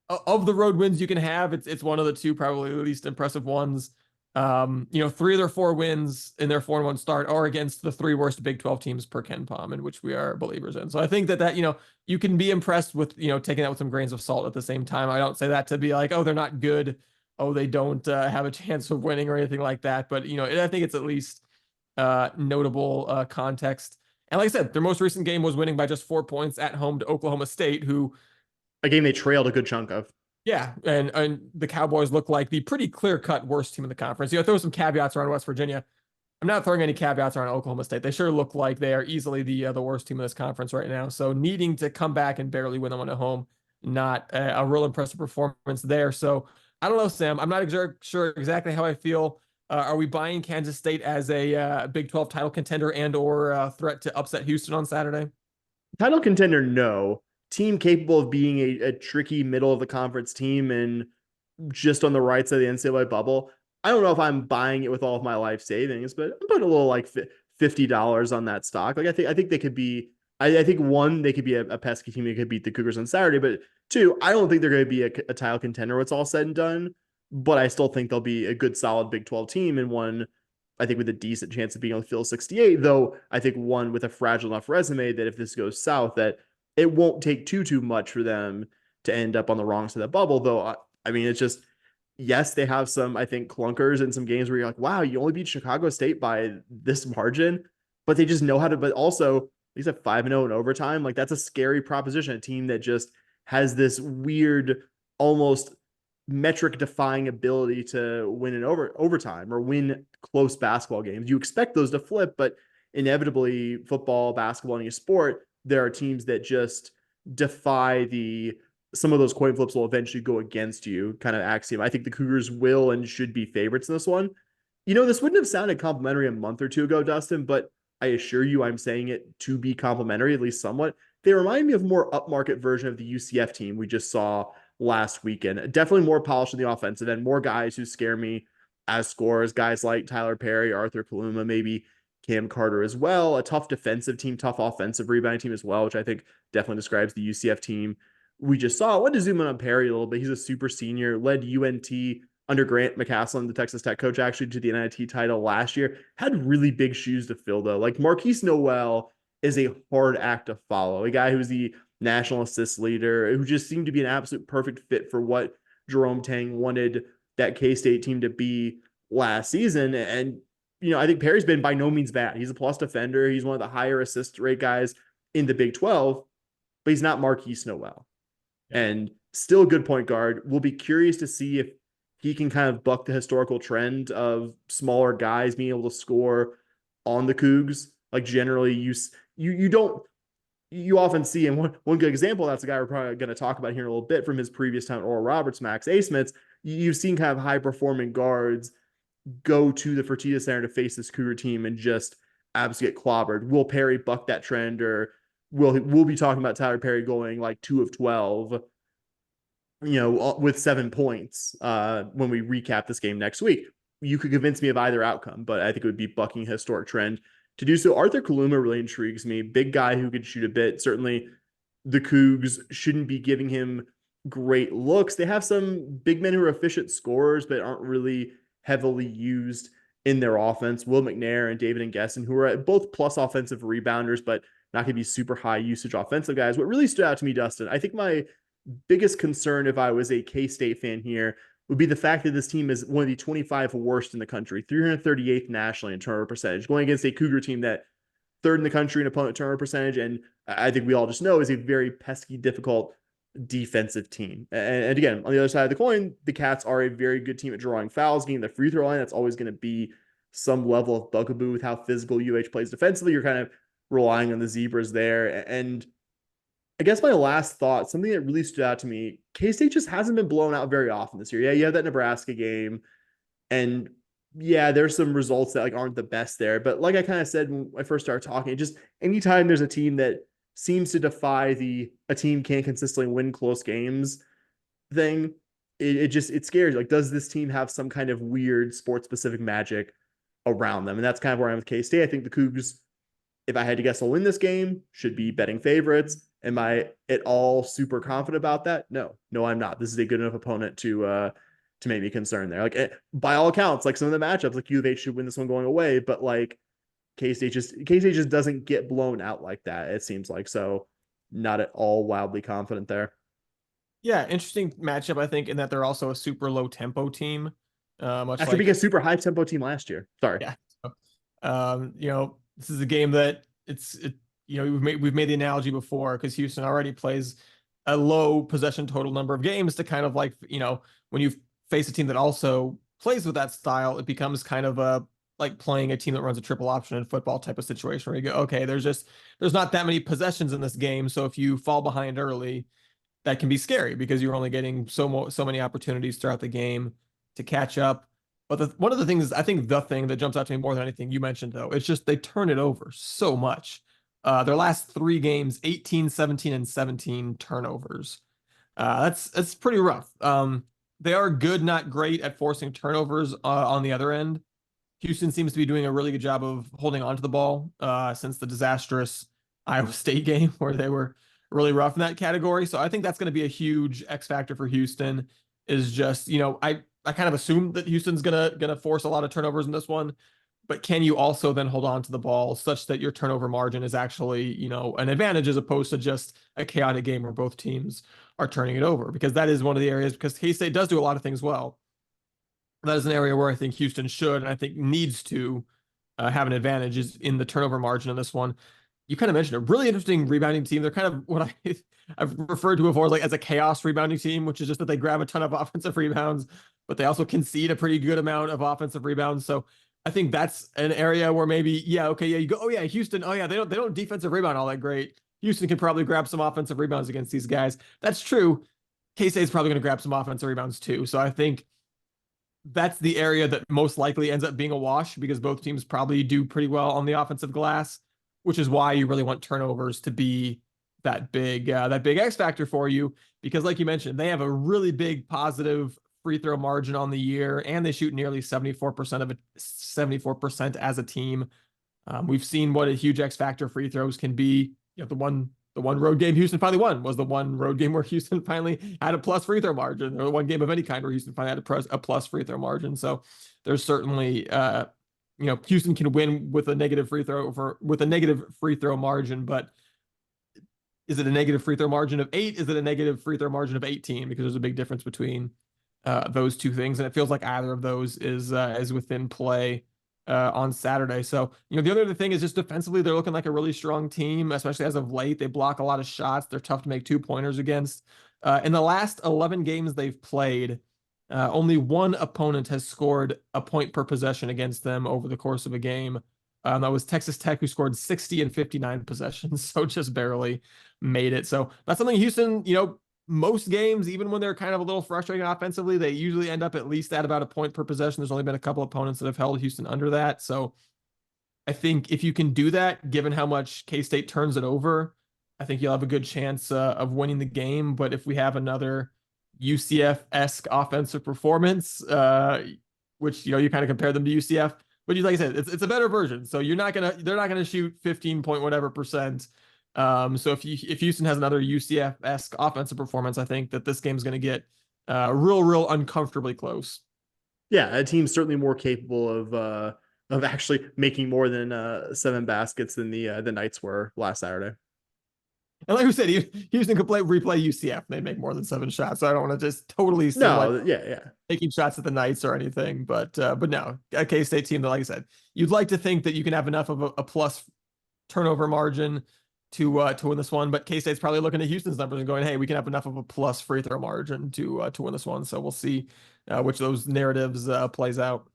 of the road wins you can have, it's one of the two probably the least impressive ones. 3 of their 4 wins in their 4-1 start are against the 3 worst Big 12 teams per Ken Pom, in which we are believers in. So I think that you can be impressed with taking that with some grains of salt at the same time. I don't say that to be like, oh, they're not good, oh, they don't have a chance of winning or anything like that. But I think it's at least notable context. And like I said, their most recent game was winning by just 4 points at home to Oklahoma State, who a game they trailed a good chunk of. Yeah, and the Cowboys look like the pretty clear-cut worst team in the conference. Throw some caveats around West Virginia. I'm not throwing any caveats around Oklahoma State. They sure look like they are easily the worst team in this conference right now. So needing to come back and barely win them at home, not a real impressive performance there. So I don't know, Sam. I'm not sure exactly how I feel. Are we buying Kansas State as a Big 12 title contender and or threat to upset Houston on Saturday? Title contender, no. Team capable of being a tricky middle of the conference team and just on the right side of the NCAA bubble. I don't know if I'm buying it with all of my life savings, but I'm putting a little like $50 on that stock. Like I think they could be. I think one, they could be a pesky team that could beat the Cougars on Saturday, but two, I don't think they're going to be a title contender when it's all said and done. But I still think they'll be a good, solid Big 12 team and one, I think, with a decent chance of being able to fill 68. Though I think one with a fragile enough resume that if this goes south, that it won't take too much for them to end up on the wrong side of the bubble. Though, it's just, yes, they have some, I think, clunkers in some games where you're like, wow, you only beat Chicago State by this margin, but they just know how to, but also, at least at 5-0 in overtime, like that's a scary proposition. A team that just has this weird, almost metric defying ability to win in overtime or win close basketball games. You expect those to flip, but inevitably football, basketball, any sport, there are teams that just defy some of those coin flips will eventually go against you kind of axiom. I think the Cougars will and should be favorites in this one. This wouldn't have sounded complimentary a month or two ago, Dustin, but I assure you I'm saying it to be complimentary, at least somewhat. They remind me of a more upmarket version of the UCF team we just saw last weekend. Definitely more polished in the offensive end, more guys who scare me as scorers, guys like Tyler Perry, Arthur Kaluma, maybe Cam Carter as well. A tough defensive team, tough offensive rebounding team as well, which I think definitely describes the UCF team we just saw. I wanted to zoom in on Perry a little bit. He's a super senior, led UNT under Grant McCasland, the Texas Tech coach, actually to the NIT title last year. Had really big shoes to fill, though. Like Marquise Noel is a hard act to follow. A guy who's the national assist leader, who just seemed to be an absolute perfect fit for what Jerome Tang wanted that K-State team to be last season. And, I think Perry's been by no means bad. He's a plus defender. He's one of the higher assist rate guys in the Big 12, but he's not Marquise Noel. Yeah. And still a good point guard. We'll be curious to see if he can kind of buck the historical trend of smaller guys being able to score on the Cougs. Like generally you often see, and one good example, that's a guy we're probably going to talk about here in a little bit from his previous time at Oral Roberts, Max Asmith. You've seen kind of high performing guards go to the Fertitta Center to face this Cougar team and just absolutely get clobbered. Will Perry buck that trend, or we'll be talking about Tyler Perry going like 2 of 12, with 7 points when we recap this game next week? You could convince me of either outcome, but I think it would be bucking a historic trend to do so. Arthur Kaluma really intrigues me. Big guy who could shoot a bit. Certainly the Cougs shouldn't be giving him great looks. They have some big men who are efficient scorers, but aren't really heavily used in their offense. Will McNair and David Ngesson, who are both plus offensive rebounders, but not going to be super high usage offensive guys. What really stood out to me, Dustin, I think my biggest concern if I was a K-State fan here would be the fact that this team is one of the 25 worst in the country, 338th nationally in turnover percentage, going against a Cougar team that third in the country in opponent turnover percentage. And I think we all just know is a very pesky, difficult defensive team. And again, on the other side of the coin, the Cats are a very good team at drawing fouls, getting the free throw line. That's always going to be some level of bugaboo with how physical UH plays defensively. You're kind of relying on the Zebras there. And I guess my last thought, something that really stood out to me, K-State just hasn't been blown out very often this year. Yeah, you have that Nebraska game, and yeah, there's some results that aren't the best there. But like I kind of said when I first started talking, just anytime there's a team that seems to defy a team can't consistently win close games thing, it scares you. Like, does this team have some kind of weird sports specific magic around them? And that's kind of where I'm with K-State. I think the Cougs, if I had to guess, will win this game, should be betting favorites. Am I at all super confident about that? No, I'm not. This is a good enough opponent to make me concerned there. Like, by all accounts, like some of the matchups, like U of H should win this one going away, but like K-State just doesn't get blown out like that, it seems like. So not at all wildly confident there. Yeah, interesting matchup, I think, in that they're also a super low tempo team. After being a super high tempo team last year. Sorry. Yeah. So, this is a game that we've made the analogy before, because Houston already plays a low possession total number of games to kind of like, when you face a team that also plays with that style, it becomes kind of like playing a team that runs a triple option in football type of situation where you go, okay, there's not that many possessions in this game. So if you fall behind early, that can be scary because you're only getting so many opportunities throughout the game to catch up. But one of the things, I think the thing that jumps out to me more than anything you mentioned, though, it's just they turn it over so much. Their last 3 games, 18, 17, and 17 turnovers. That's pretty rough. They are good, not great at forcing turnovers on the other end. Houston seems to be doing a really good job of holding on to the ball since the disastrous Iowa State game where they were really rough in that category. So I think that's going to be a huge X factor for Houston, is just, I kind of assume that Houston's gonna force a lot of turnovers in this one, but can you also then hold on to the ball such that your turnover margin is actually, an advantage as opposed to just a chaotic game where both teams are turning it over? Because that is one of the areas, because K-State does do a lot of things well. That is an area where I think Houston should, and I think needs to have an advantage, is in the turnover margin in this one. You kind of mentioned a really interesting rebounding team. They're kind of what I've referred to before as a chaos rebounding team, which is just that they grab a ton of offensive rebounds, but they also concede a pretty good amount of offensive rebounds. So I think that's an area where maybe, you go, oh yeah, Houston, oh yeah, they don't defensive rebound all that great. Houston can probably grab some offensive rebounds against these guys. That's true. K-State is probably going to grab some offensive rebounds too. So I think that's the area that most likely ends up being a wash, because both teams probably do pretty well on the offensive glass, which is why you really want turnovers to be that big X factor for you. Because like you mentioned, they have a really big positive free throw margin on the year, and they shoot nearly 74% as a team. We've seen what a huge X factor free throws can be. The one The one road game Houston finally won was the one road game where Houston finally had a plus free throw margin, or the one game of any kind where Houston finally had a plus free throw margin. So there's certainly, Houston can win with a negative free throw margin, but is it a negative free throw margin of 8? Is it a negative free throw margin of 18? Because there's a big difference between those two things, and it feels like either of those is within play on Saturday. So, the other thing is just defensively, they're looking like a really strong team, especially as of late. They block a lot of shots. They're tough to make 2-pointers against. In the last 11 games they've played, only one opponent has scored a point per possession against them over the course of a game. That was Texas Tech, who scored 60 and 59 possessions, so just barely made it. So that's something Houston, most games, even when they're kind of a little frustrating offensively, they usually end up at least at about a point per possession. There's only been a couple opponents that have held Houston under that. So I think if you can do that, given how much K-State turns it over, I think you'll have a good chance of winning the game. But if we have another UCF-esque offensive performance, which, you kind of compare them to UCF, but like I said, it's a better version. So they're not gonna shoot 15 point whatever percent. So if Houston has another UCF-esque offensive performance, I think that this game is going to get real uncomfortably close. Yeah, a team's certainly more capable of actually making more than 7 baskets than the Knights were last Saturday. And like we said, Houston could replay UCF, and they'd make more than 7 shots. So I don't want to just totally seem like taking shots at the Knights or anything, but no, a K-State team that, like I said, you'd like to think that you can have enough of a plus turnover margin to win this one, but K-State's probably looking at Houston's numbers and going, hey, we can have enough of a plus free throw margin to win this one. So we'll see which of those narratives plays out.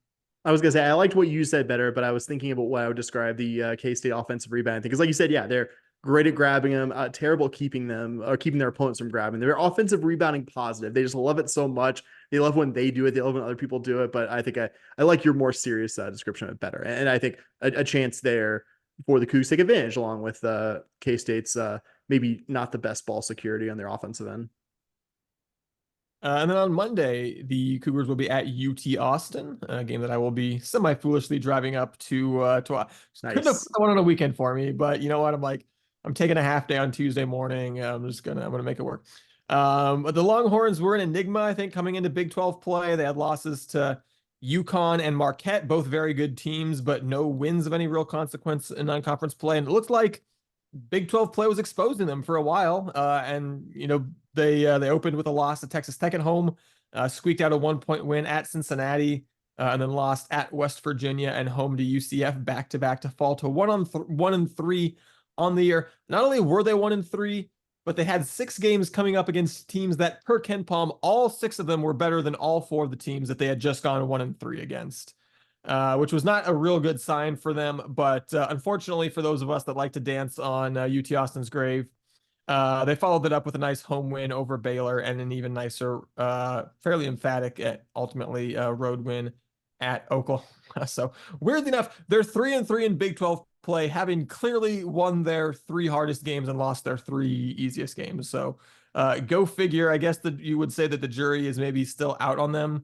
I was gonna say I liked what you said better, but I was thinking about what I would describe the K-State offensive rebound thing, because like you said, yeah, they're great at grabbing them, terrible at keeping them or keeping their opponents from grabbing. They're offensive rebounding positive. They just love it so much. They love when they do it. They love when other people do it. But I think I like your more serious description of it better, and I think a chance there for the Cougs to take advantage, along with K-State's maybe not the best ball security on their offensive end. And then on Monday, the Cougars will be at UT Austin, a game that I will be semi-foolishly driving up to. Nice. Couldn't have put that one on a weekend for me, but you know what? I'm taking a half day on Tuesday morning. I'm gonna make it work. But the Longhorns were an enigma, I think, coming into Big 12 play. They had losses to UConn and Marquette, both very good teams, but no wins of any real consequence in non-conference play. And it looks like Big 12 play was exposing them for a while. They opened with a loss to Texas Tech at home, squeaked out a 1-point win at Cincinnati, and then lost at West Virginia and home to UCF back-to-back to fall to 1-3 on the year. Not only were they 1-3, but they had 6 games coming up against teams that, per Ken Palm, all 6 of them were better than all 4 of the teams that they had just gone 1-3 against, which was not a real good sign for them. But unfortunately, for those of us that like to dance on UT Austin's grave, they followed it up with a nice home win over Baylor and an even nicer, fairly emphatic, ultimately road win at Oklahoma. So weirdly enough, they're 3-3 in Big 12 play, having clearly won their 3 hardest games and lost their 3 easiest games. So go figure. I guess that you would say that the jury is maybe still out on them.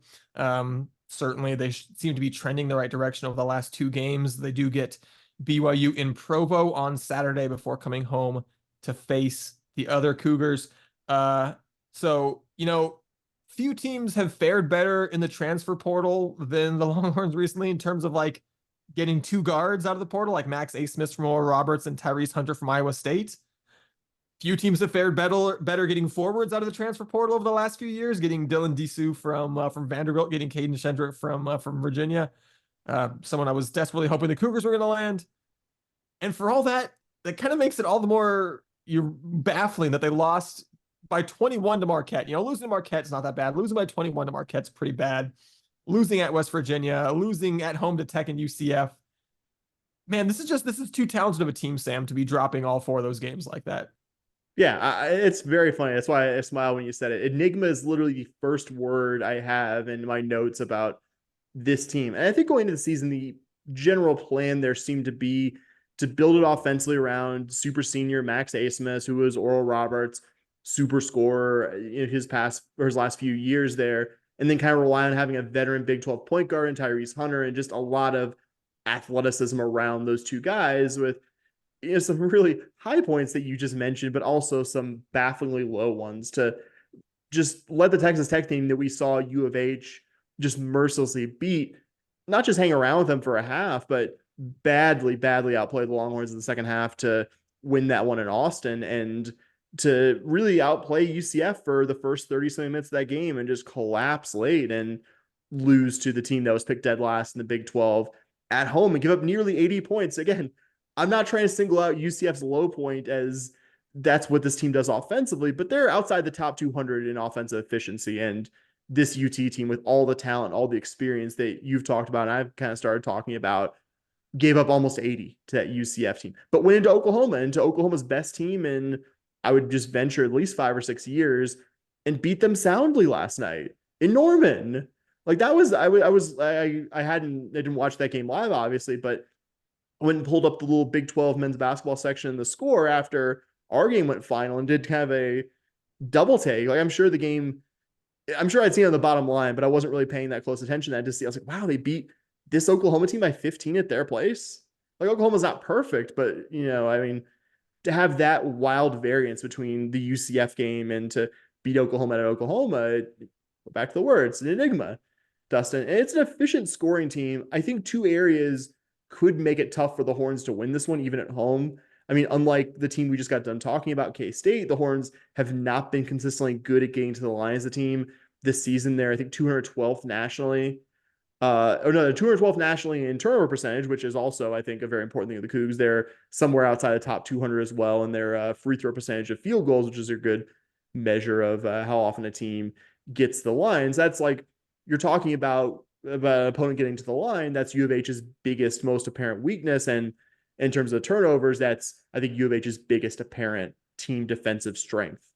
Certainly, they seem to be trending the right direction over the last 2 games. They do get BYU in Provo on Saturday before coming home to face the other Cougars. So, few teams have fared better in the transfer portal than the Longhorns recently in terms of like getting 2 guards out of the portal, like Max A. Smith from Oral Roberts and Tyrese Hunter from Iowa State. Few teams have fared better getting forwards out of the transfer portal over the last few years, getting Dylan Disu from Vanderbilt, getting Caden Shendrick from Virginia. Someone I was desperately hoping the Cougars were going to land. And for all that, that kind of makes it all the more baffling that they lost by 21 to Marquette. Losing to Marquette's not that bad. Losing by 21 to Marquette's pretty bad. Losing at West Virginia, losing at home to Tech and UCF. Man, this is too talented of a team, Sam, to be dropping all 4 of those games like that. Yeah, it's very funny. That's why I smiled when you said it. Enigma is literally the first word I have in my notes about this team. And I think going into the season, the general plan there seemed to be to build it offensively around super senior Max Asmus, who was Oral Roberts, super scorer in his last few years there, and then kind of rely on having a veteran Big 12 point guard in Tyrese Hunter and just a lot of athleticism around those 2 guys with some really high points that you just mentioned, but also some bafflingly low ones to just let the Texas Tech team that we saw U of H just mercilessly beat, not just hang around with them for a half, but badly outplay the Longhorns in the second half to win that one in Austin and to really outplay UCF for the first 30 something minutes of that game and just collapse late and lose to the team that was picked dead last in the Big 12 at home and give up nearly 80 points. Again, I'm not trying to single out UCF's low point as that's what this team does offensively, but they're outside the top 200 in offensive efficiency. And this UT team, with all the talent, all the experience that you've talked about, and I've kind of started talking about, gave up almost 80 to that UCF team, but went into Oklahoma's best team in, I would just venture, at least 5 or 6 years, and beat them soundly last night in Norman. Like that was, I didn't watch that game live, obviously, but I went and pulled up the little Big 12 men's basketball section in the score after our game went final and did kind of a double take. Like I'm sure I'd seen it on the bottom line, but I wasn't really paying that close attention. I just see, I was like, wow, they beat this Oklahoma team by 15 at their place. Like Oklahoma's not perfect, but I mean, to have that wild variance between the UCF game and to beat Oklahoma at Oklahoma, back to the words, an enigma, Dustin. And it's an efficient scoring team. I think two areas could make it tough for the Horns to win this one, even at home. I mean, unlike the team we just got done talking about, K-State, the Horns have not been consistently good at getting to the line as a team this season. They're, I think, 212th nationally. They're 212th nationally in turnover percentage, which is also, I think, a very important thing of the Cougs. They're somewhere outside the top 200 as well, and their free throw percentage of field goals, which is a good measure of how often a team gets the lines. That's like, you're talking about an opponent getting to the line. That's U of H's biggest, most apparent weakness. And in terms of turnovers, that's, I think, U of H's biggest apparent team defensive strength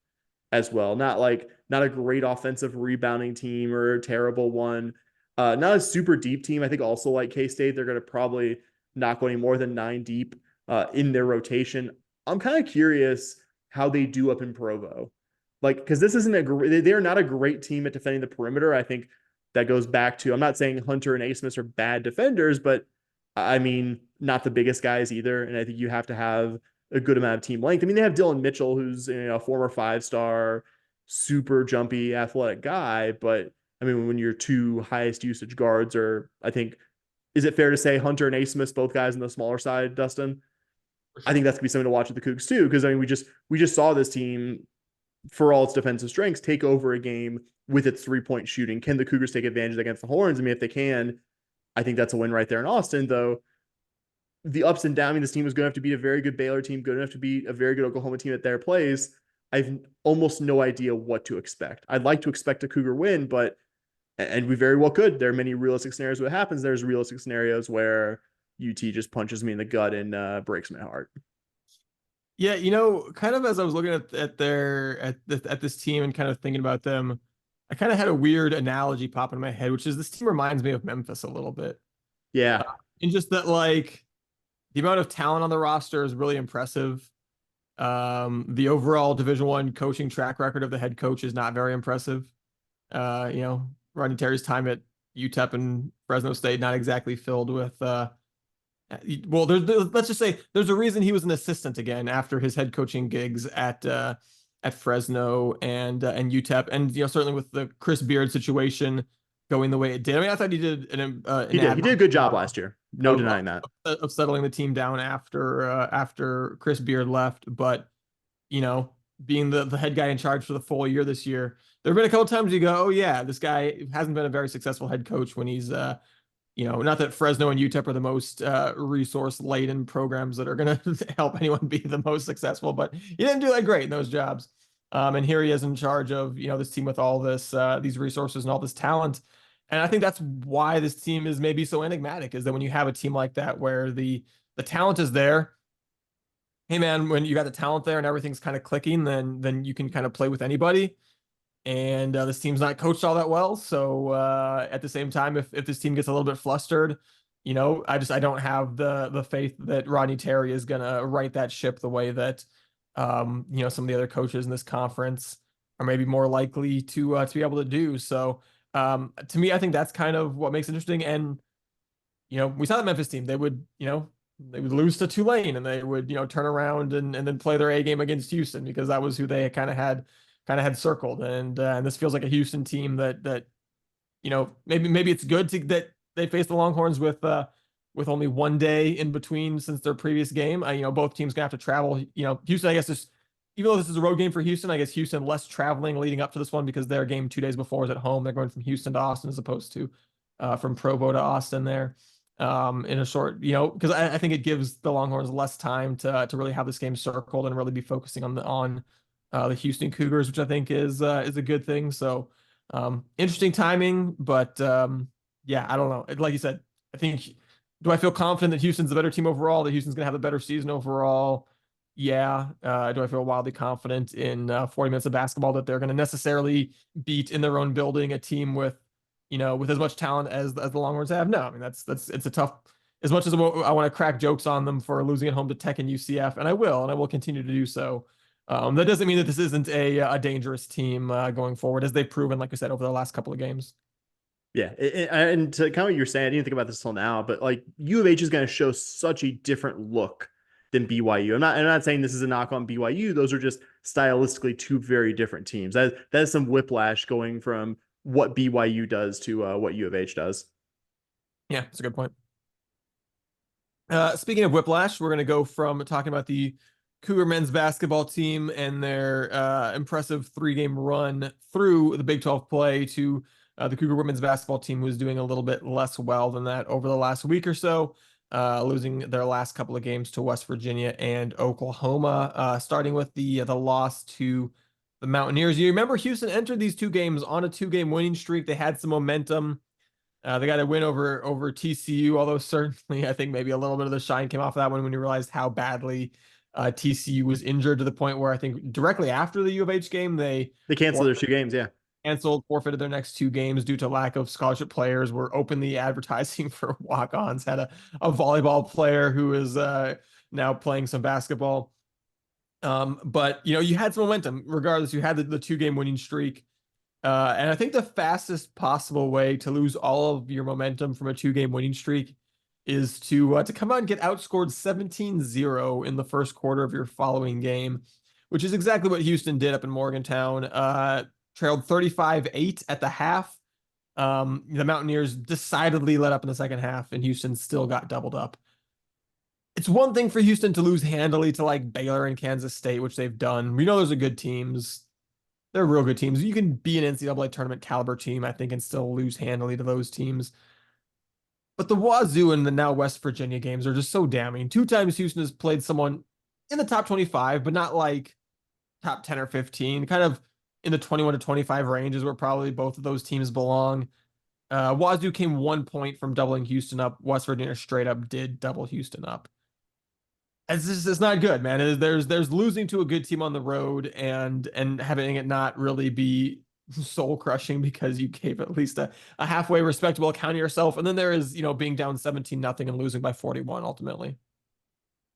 as well. Not a great offensive rebounding team or a terrible one. Not a super deep team. I think also like K-State, they're going to probably not go any more than 9 deep in their rotation. I'm kind of curious how they do up in Provo. Like, because this isn't they're not a great team at defending the perimeter. I think that goes back to, I'm not saying Hunter and Asmus are bad defenders, but I mean, not the biggest guys either. And I think you have to have a good amount of team length. I mean, they have Dylan Mitchell, who's a former 5-star, super jumpy, athletic guy. But I mean, when your two highest usage guards are, I think, is it fair to say Hunter and Asmus, both guys on the smaller side, Dustin? I think that's gonna be something to watch with the Cougs too, because I mean, we just saw this team, for all its defensive strengths, take over a game with its 3-point shooting. Can the Cougars take advantage against the Horns? I mean, if they can, I think that's a win right there in Austin, though. The ups and downs, I mean, this team is going to have to beat a very good Baylor team, good enough to beat a very good Oklahoma team at their place. I've almost no idea what to expect. I'd like to expect a Cougar win, and we very well could. There are many realistic scenarios where it happens. There's realistic scenarios where UT just punches me in the gut and breaks my heart. Yeah, kind of as I was looking at this team and kind of thinking about them, I kind of had a weird analogy pop in my head, which is this team reminds me of Memphis a little bit. Yeah. And just that, like, the amount of talent on the roster is really impressive. The overall Division I coaching track record of the head coach is not very impressive. Rodney Terry's time at UTEP and Fresno State not exactly filled with let's just say there's a reason he was an assistant again after his head coaching gigs at Fresno and UTEP, and certainly with the Chris Beard situation going the way it did. I mean, I thought he did he did a good job last year. No denying that. Of settling the team down after Chris Beard left, but being the head guy in charge for the full year this year, there have been a couple times you go, oh yeah, this guy hasn't been a very successful head coach when he's not that Fresno and UTEP are the most resource-laden programs that are going to help anyone be the most successful, but he didn't do that great in those jobs. And here he is in charge of this team with all these resources and all this talent. And I think that's why this team is maybe so enigmatic, is that when you have a team like that where the talent is there, hey man, when you got the talent there and everything's kind of clicking, then you can kind of play with anybody. And this team's not coached all that well. So at the same time, if this team gets a little bit flustered, I don't have the faith that Rodney Terry is gonna right that ship the way that some of the other coaches in this conference are maybe more likely to be able to do. So to me, I think that's kind of what makes it interesting. And we saw the Memphis team; they would they would lose to Tulane and they would, turn around and then play their A game against Houston because that was who they kind of had circled. And this feels like a Houston team that maybe it's good that they face the Longhorns with only one day in between since their previous game. Both teams gonna have to travel. Houston, I guess, just even though this is a road game for Houston, I guess Houston less traveling leading up to this one because their game 2 days before is at home. They're going from Houston to Austin as opposed to from Provo to Austin there. In a short, because I think it gives the Longhorns less time to really have this game circled and really be focusing on the Houston Cougars, which I think is a good thing. So interesting timing, but yeah, I don't know. Like you said, I think, do I feel confident that Houston's the better team overall? That Houston's gonna have a better season overall? Yeah. Do I feel wildly confident in 40 minutes of basketball that they're going to necessarily beat in their own building a team with as much talent as the Longhorns have? No, I mean it's a tough. As much as I want to crack jokes on them for losing at home to Tech and UCF, and I will continue to do so. That doesn't mean that this isn't a dangerous team going forward, as they've proven, like I said, over the last couple of games. Yeah, and to kind of what you're saying, I didn't think about this till now, but like U of H is going to show such a different look than BYU. I'm not saying this is a knock on BYU. Those are just stylistically two very different teams. That is some whiplash going from what BYU does to what U of H does. Yeah, that's a good point. Speaking of whiplash, we're going to go from talking about the Cougar men's basketball team and their impressive 3-game run through the Big 12 play to the Cougar women's basketball team, who was doing a little bit less well than that over the last week or so, losing their last couple of games to West Virginia and Oklahoma, starting with the loss to the Mountaineers. You remember Houston entered these 2 games on a 2-game winning streak. They had some momentum. They got a win over TCU, although certainly I think maybe a little bit of the shine came off of that one when you realized how badly TCU was injured, to the point where I think directly after the U of H game, they canceled their 2 games. Yeah. Forfeited their next 2 games due to lack of scholarship players, were openly advertising for walk-ons, had a volleyball player who is now playing some basketball. But you had some momentum regardless. You had the 2-game winning streak. And I think the fastest possible way to lose all of your momentum from a 2-game winning streak is to come out and get outscored 17-0 in the first quarter of your following game, which is exactly what Houston did up in Morgantown. Trailed 35-8 at the half. The Mountaineers decidedly let up in the second half, and Houston still got doubled up. It's one thing for Houston to lose handily to like Baylor and Kansas State, which they've done. We know those are good teams. They're real good teams. You can be an NCAA tournament caliber team, I think, and still lose handily to those teams. But the Wazoo and the now West Virginia games are just so damning. 2 times Houston has played someone in the top 25, but not like top 10 or 15, kind of in the 21 to 25 range is where probably both of those teams belong. Wazoo came 1 point from doubling Houston up. West Virginia straight up did double Houston up. It's not good, man. There's losing to a good team on the road and having it not really be soul crushing because you gave at least a halfway respectable account of yourself. And then there is, being down 17-0 and losing by 41 ultimately.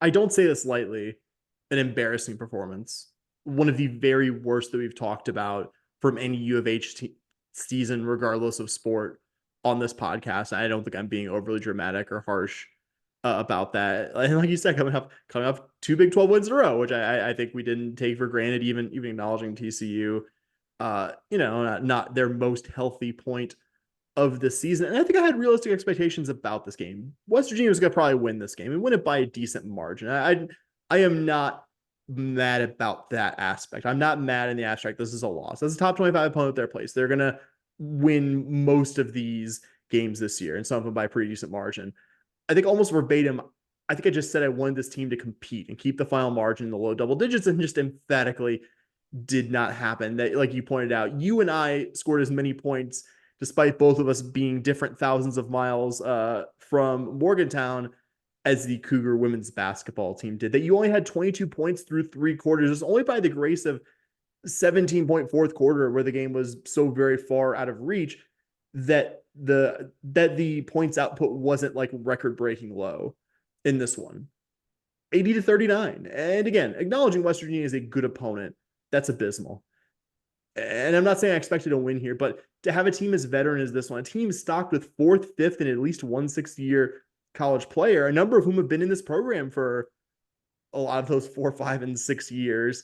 I don't say this lightly. An embarrassing performance. One of the very worst that we've talked about from any U of H season, regardless of sport, on this podcast. I don't think I'm being overly dramatic or harsh about that. And like you said, coming off 2 Big 12 wins in a row, which I think we didn't take for granted, even acknowledging TCU, not their most healthy point of the season. And I think I had realistic expectations about this game. West Virginia was going to probably win this game and win it by a decent margin. I am not mad about that aspect. I'm not mad in the abstract. This is a loss. That's a top 25 opponent at their place. They're going to win most of these games this year, and some of them by a pretty decent margin. I think almost verbatim, I think I just said I wanted this team to compete and keep the final margin in the low double digits, and just emphatically did not happen. That, like you pointed out, you and I scored as many points, despite both of us being different thousands of miles from Morgantown, as the Cougar women's basketball team did. That you only had 22 points through 3 quarters. It's only by the grace of 17-point fourth quarter, where the game was so very far out of reach, that the points output wasn't like record breaking low in this one. 80-39. And again, acknowledging West Virginia is a good opponent, that's abysmal. And I'm not saying I expected a win here, but to have a team as veteran as this one, a team stocked with 4th, 5th, and at least 1 6th year college player, a number of whom have been in this program for a lot of those 4, 5, and 6 years,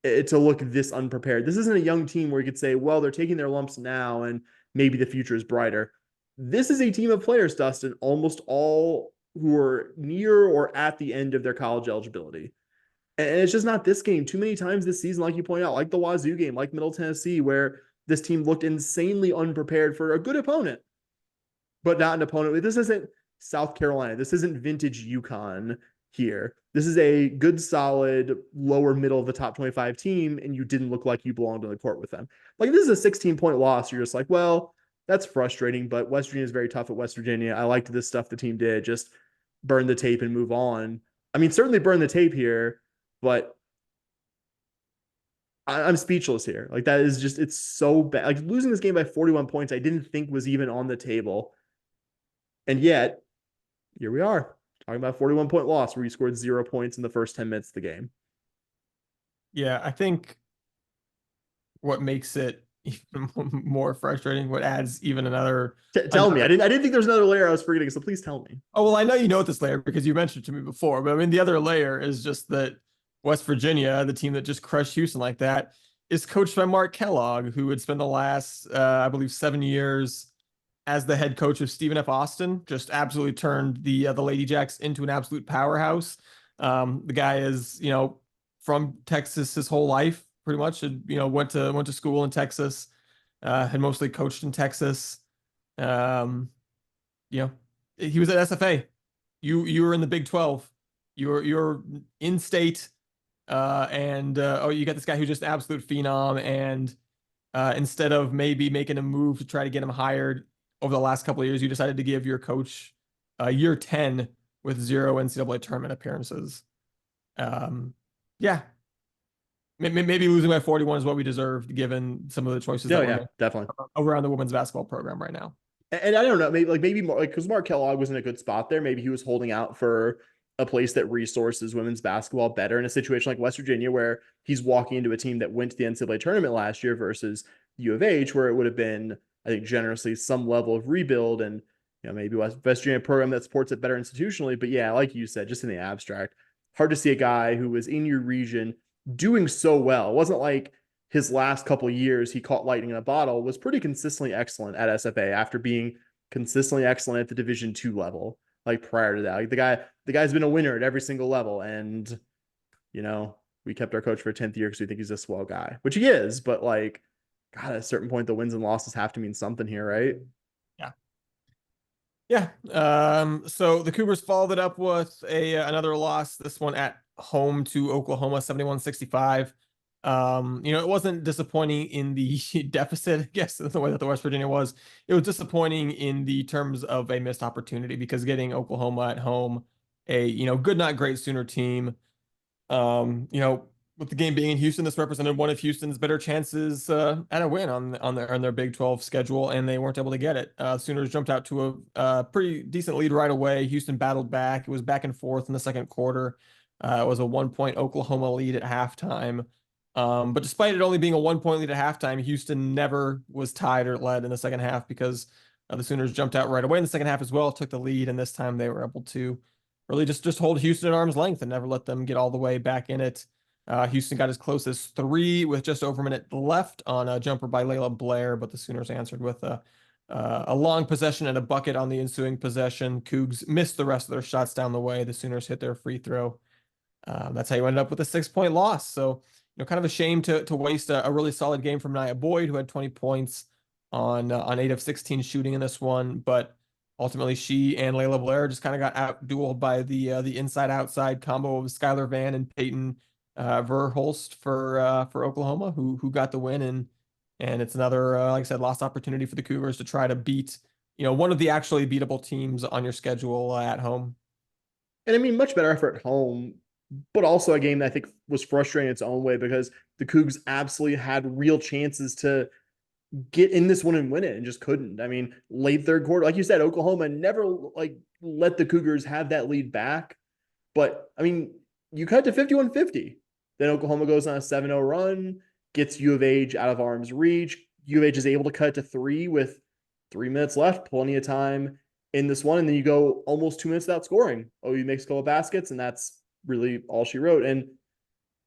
to look this unprepared. This isn't a young team where you could say, well, they're taking their lumps now and maybe the future is brighter. This is a team of players, Dustin, almost all who are near or at the end of their college eligibility. And it's just not this game. Too many times this season, like you point out, like the Wazoo game, like Middle Tennessee, where this team looked insanely unprepared for a good opponent, but not an opponent. This isn't South Carolina. This isn't vintage UConn here. This is a good, solid, lower middle of the top 25 team, and you didn't look like you belonged on the court with them. Like, this is a 16-point loss. You're just like, well, that's frustrating, but West Virginia is very tough at West Virginia. I liked this stuff the team did. Just burn the tape and move on. I mean, certainly burn the tape here, but I'm speechless here. Like, that is just, it's so bad. Like, losing this game by 41 points, I didn't think was even on the table. And yet, here we are talking about a 41-point loss where you scored 0 points in the first 10 minutes of the game. Yeah, I think what makes it even more frustrating, what adds even another. Tell me, I didn't think there was another layer I was forgetting, so please tell me. Oh, well, I know you know this layer because you mentioned it to me before, but I mean, the other layer is just that West Virginia, the team that just crushed Houston like that, is coached by Mark Kellogg, who would spend the last, I believe, 7 years as the head coach of Stephen F. Austin. Just absolutely turned the Lady Jacks into an absolute powerhouse. The guy is, from Texas his whole life, pretty much. Went to school in Texas, had mostly coached in Texas. He was at SFA. You were in the Big 12. You're in state, and you got this guy who's just absolute phenom. And instead of maybe making a move to try to get him hired over the last couple of years, you decided to give your coach year 10 with 0 NCAA tournament appearances. Yeah, maybe losing by 41 is what we deserved, given some of the choices that yeah, definitely around the women's basketball program right now. And I don't know, maybe more like because Mark Kellogg was in a good spot there. Maybe he was holding out for a place that resources women's basketball better in a situation like West Virginia, where he's walking into a team that went to the NCAA tournament last year versus U of H, where it would have been, I think, generously some level of rebuild and maybe West Virginia program that supports it better institutionally. But yeah, like you said, just in the abstract, hard to see a guy who was in your region doing so well. It wasn't like his last couple of years he caught lightning in a bottle, was pretty consistently excellent at SFA after being consistently excellent at the Division II level. Like prior to that, like the guy's been a winner at every single level. And, we kept our coach for a 10th year because we think he's a swell guy, which he is, but like, God, at a certain point, the wins and losses have to mean something here, right? Yeah. Yeah. So the Cougars followed it up with another loss, this one at home to Oklahoma, 71-65. It wasn't disappointing in the deficit, I guess, the way that the West Virginia was. It was disappointing in the terms of a missed opportunity, because getting Oklahoma at home, a good not great Sooner team, with the game being in Houston, this represented one of Houston's better chances at a win on their Big 12 schedule, and they weren't able to get it. Sooners jumped out to a pretty decent lead right away. Houston battled back. It was back and forth in the second quarter. It was a 1-point Oklahoma lead at halftime. But despite it only being a 1-point lead at halftime, Houston never was tied or led in the second half, because the Sooners jumped out right away in the second half as well, took the lead, and this time they were able to really just hold Houston at arm's length and never let them get all the way back in it. Houston got as close as 3 with just over a minute left on a jumper by Layla Blair, but the Sooners answered with a long possession and a bucket on the ensuing possession. Cougs missed the rest of their shots down the way. The Sooners hit their free throw. That's how you ended up with a 6-point loss. So, kind of a shame to waste a really solid game from Nia Boyd, who had 20 points on 8 of 16 shooting in this one. But ultimately, she and Layla Blair just kind of got out-dueled by the inside-outside combo of Skylar Van and Peyton Verhulst for Oklahoma, who got the win. And it's another, like I said, lost opportunity for the Cougars to try to beat, one of the actually beatable teams on your schedule at home. And I mean, much better effort at home, but also a game that I think was frustrating in its own way, because the Cougs absolutely had real chances to get in this one and win it and just couldn't. I mean, late third quarter, like you said, Oklahoma never let the Cougars have that lead back. But I mean, you cut to 51-50. Then Oklahoma goes on a 7-0 run, gets U of H out of arm's reach. U of H is able to cut to 3 with 3 minutes left, plenty of time. in this one, and then you go almost 2 minutes without scoring. OU makes a couple of baskets, and that's really all she wrote. And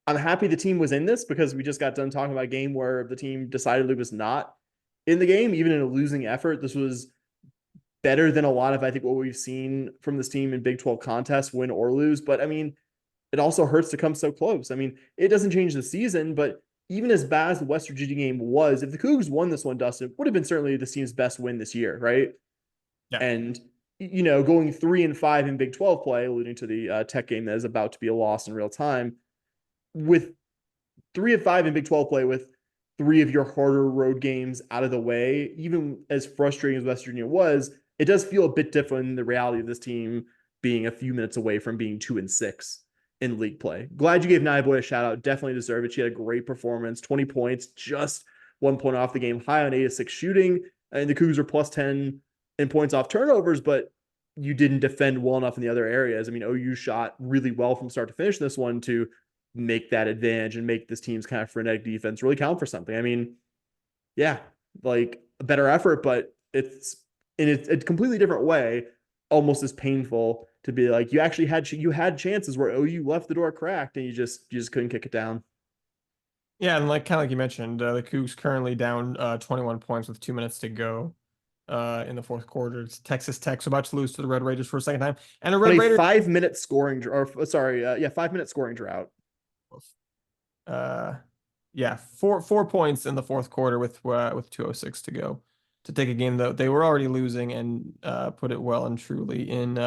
I'm happy the team was in this because we just got done talking about a game where the team decidedly was not in the game, even in a losing effort. This was better than a lot of, I think, what we've seen from this team in Big 12 contests, win or lose. But I mean, it also hurts to come so close. I mean, it doesn't change the season, but even as bad as the West Virginia game was, if the Cougars won this one, Dustin, it would have been certainly this team's best win this year, right? Yeah. And going 3-5 in Big 12 play, alluding to the Tech game that is about to be a loss in real time, with 3-5 in Big 12 play, with three of your harder road games out of the way, even as frustrating as West Virginia was, it does feel a bit different in the reality of this team being a few minutes away from being 2-6 in league play. Glad you gave Nia Boy a shout out. Definitely deserve it. She had a great performance, 20 points, just 1 point off the game, high on 8-6 shooting. And the Cougars are plus 10 in points off turnovers, but you didn't defend well enough in the other areas. I mean, OU shot really well from start to finish this one to make that advantage and make this team's kind of frenetic defense really count for something. I mean, yeah, like a better effort, but it's in a completely different way, almost as painful to be like, you had chances where OU left the door cracked and you just couldn't kick it down. Yeah, and like kind of like you mentioned, the Cougs currently down 21 points with 2 minutes to go in the fourth quarter. It's Texas Tech's about to lose to the Red Raiders for a second time, and the On Red a Raiders. 5 minute scoring, or sorry, 5 minute scoring drought. Uh, yeah, four points in the fourth quarter with 2:06 to go to take a game that they were already losing and put it well and truly in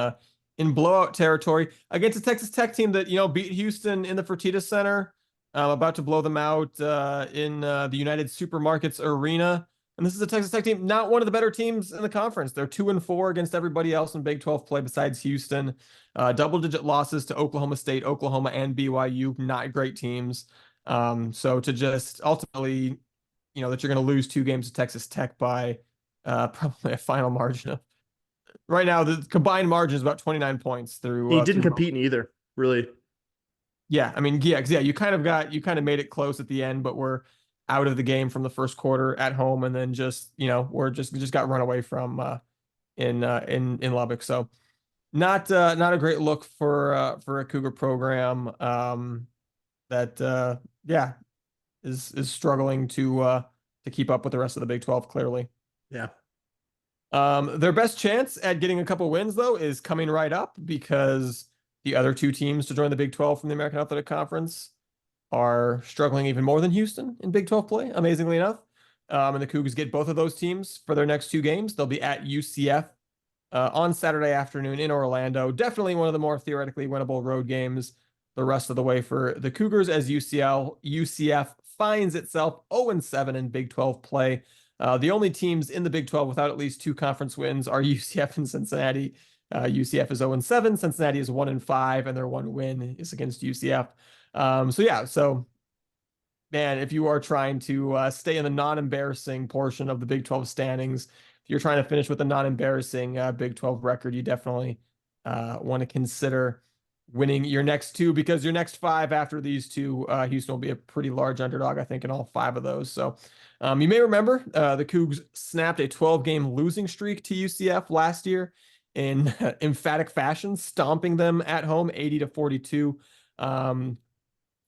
blowout territory against a Texas Tech team that beat Houston in the Fertitta Center, about to blow them out in the United Supermarkets Arena. And this is a Texas Tech team, not one of the better teams in the conference. They're 2-4 against everybody else in Big 12 play besides Houston. Double-digit losses to Oklahoma State, Oklahoma, and BYU. Not great teams. So to just ultimately, that you're going to lose 2 games to Texas Tech by probably a final margin of right now, the combined margin is about 29 points through. He didn't through compete in either, really. Yeah, I mean, yeah, 'cause yeah, you kind of made it close at the end, but we're out of the game from the first quarter at home, and then just we're just got run away from in Lubbock. So not a great look for a Cougar program that yeah is struggling to keep up with the rest of the Big 12 clearly. Yeah. Their best chance at getting a couple wins though is coming right up because the other two teams to join the Big 12 from the American Athletic Conference are struggling even more than Houston in Big 12 play, amazingly enough. And the Cougars get both of those teams for their next 2 games. They'll be at UCF on Saturday afternoon in Orlando. Definitely one of the more theoretically winnable road games the rest of the way for the Cougars as UCF finds itself 0-7 in Big 12 play. The only teams in the Big 12 without at least 2 conference wins are UCF and Cincinnati. UCF is 0-7, Cincinnati is 1-5, and their one win is against UCF. So man, if you are trying to stay in the non-embarrassing portion of the Big 12 standings, if you're trying to finish with a non-embarrassing Big 12 record, you definitely want to consider winning your next 2 because your next 5 after these 2, Houston will be a pretty large underdog, I think, in all 5 of those. So you may remember the Cougs snapped a 12-game losing streak to UCF last year in emphatic fashion, stomping them at home 80-42.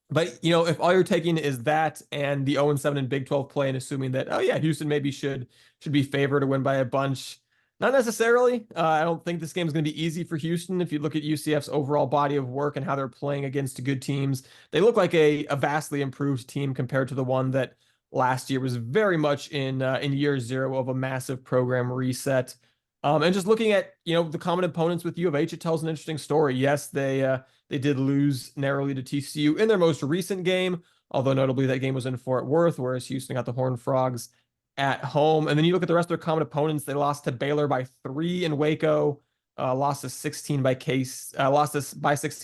But if all you're taking is that and the 0-7 in Big 12 play and assuming that, oh yeah, Houston maybe should be favored to win by a bunch, not necessarily. I don't think this game is going to be easy for Houston. If you look at UCF's overall body of work and how they're playing against good teams, they look like a vastly improved team compared to the one that last year was very much in year 0 of a massive program reset. And just looking at the common opponents with U of H, it tells an interesting story. Yes, they did lose narrowly to TCU in their most recent game, although notably that game was in Fort Worth, whereas Houston got the Horned Frogs at home. And then you look at the rest of their common opponents. They lost to Baylor by 3 in Waco, lost by 16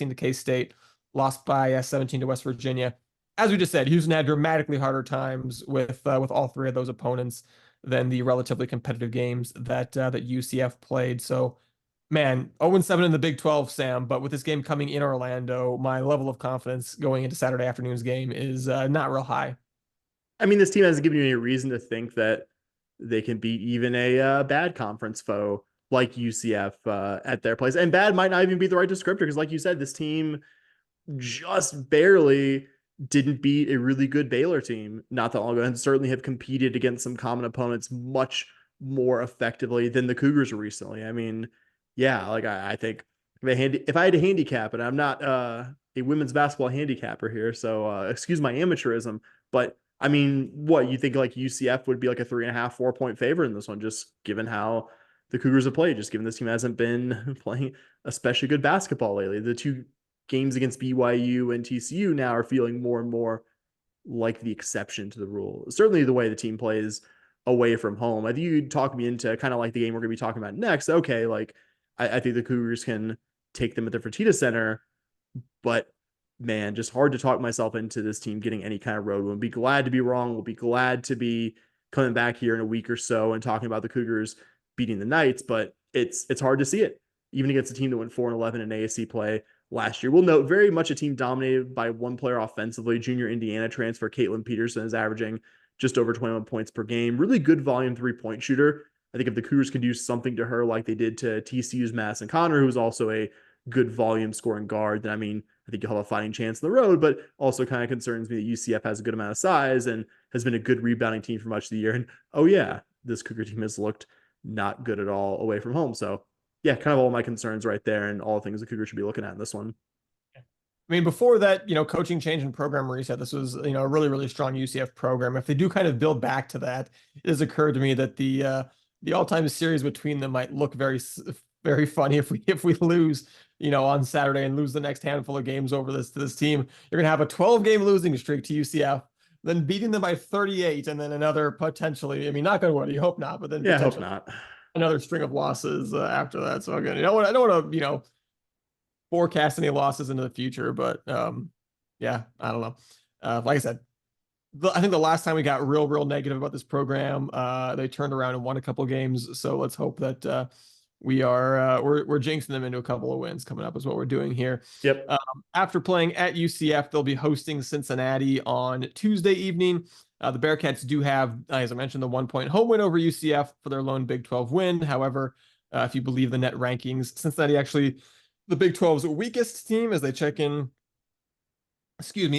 to K-State, lost by 17 to West Virginia. As we just said, Houston had dramatically harder times with all 3 of those opponents than the relatively competitive games that UCF played. So, man, 0-7 in the Big 12, Sam, but with this game coming in Orlando, my level of confidence going into Saturday afternoon's game is not real high. I mean, this team hasn't given you any reason to think that they can beat even a bad conference foe like UCF at their place. And bad might not even be the right descriptor because, like you said, this team just barely didn't beat a really good Baylor team not that long ago, and certainly have competed against some common opponents much more effectively than the Cougars recently. I mean, yeah, like I think if I had to handicap it, I'm not a women's basketball handicapper here, so excuse my amateurism, but I mean, what you think like UCF would be like a 3.5, 4 point favorite in this one, just given how the Cougars have played, just given this team hasn't been playing especially good basketball lately. The two games against BYU and TCU now are feeling more and more like the exception to the rule. Certainly the way the team plays away from home. I think you talk me into kind of like the game we're going to be talking about next. Okay, like I think the Cougars can take them at the Fertitta Center, but man, just hard to talk myself into this team getting any kind of road win. We'll be glad to be wrong. We'll be glad to be coming back here in a week or so and talking about the Cougars beating the Knights, but it's hard to see it, even against a team that went 4-11 in ASC play last year. We'll note very much a team dominated by one player offensively. Junior Indiana transfer Caitlin Peterson is averaging just over 21 points per game. Really good volume 3-point shooter. I think if the Cougars can do something to her like they did to TCU's Madison Connor, who was also a good volume scoring guard, then I mean, I think you'll have a fighting chance on the road, but also kind of concerns me that UCF has a good amount of size and has been a good rebounding team for much of the year. And oh yeah, this Cougar team has looked not good at all away from home. So yeah, kind of all my concerns right there and all the things the Cougars should be looking at in this one. I mean, before that, coaching change and program reset, this was, a really, really strong UCF program. If they do kind of build back to that, it has occurred to me that the all-time series between them might look very, very funny if we lose, on Saturday and lose the next handful of games over this team. You're gonna have a 12-game losing streak to UCF, then beating them by 38, and then another potentially, I mean, not gonna win, you hope not, but then Yeah, I hope potentially not. another string of losses after that. So again, I don't want to, forecast any losses into the future, but yeah, I don't know. Like I said, I think the last time we got real negative about this program, they turned around and won a couple games. So let's hope that we're jinxing them into a couple of wins coming up is what we're doing here. Yep. After playing at UCF, they'll be hosting Cincinnati on Tuesday evening. The Bearcats do have, as I mentioned, the 1-point home win over UCF for their lone Big 12 win. However, if you believe the net rankings, Cincinnati actually the Big 12's weakest team as they check in,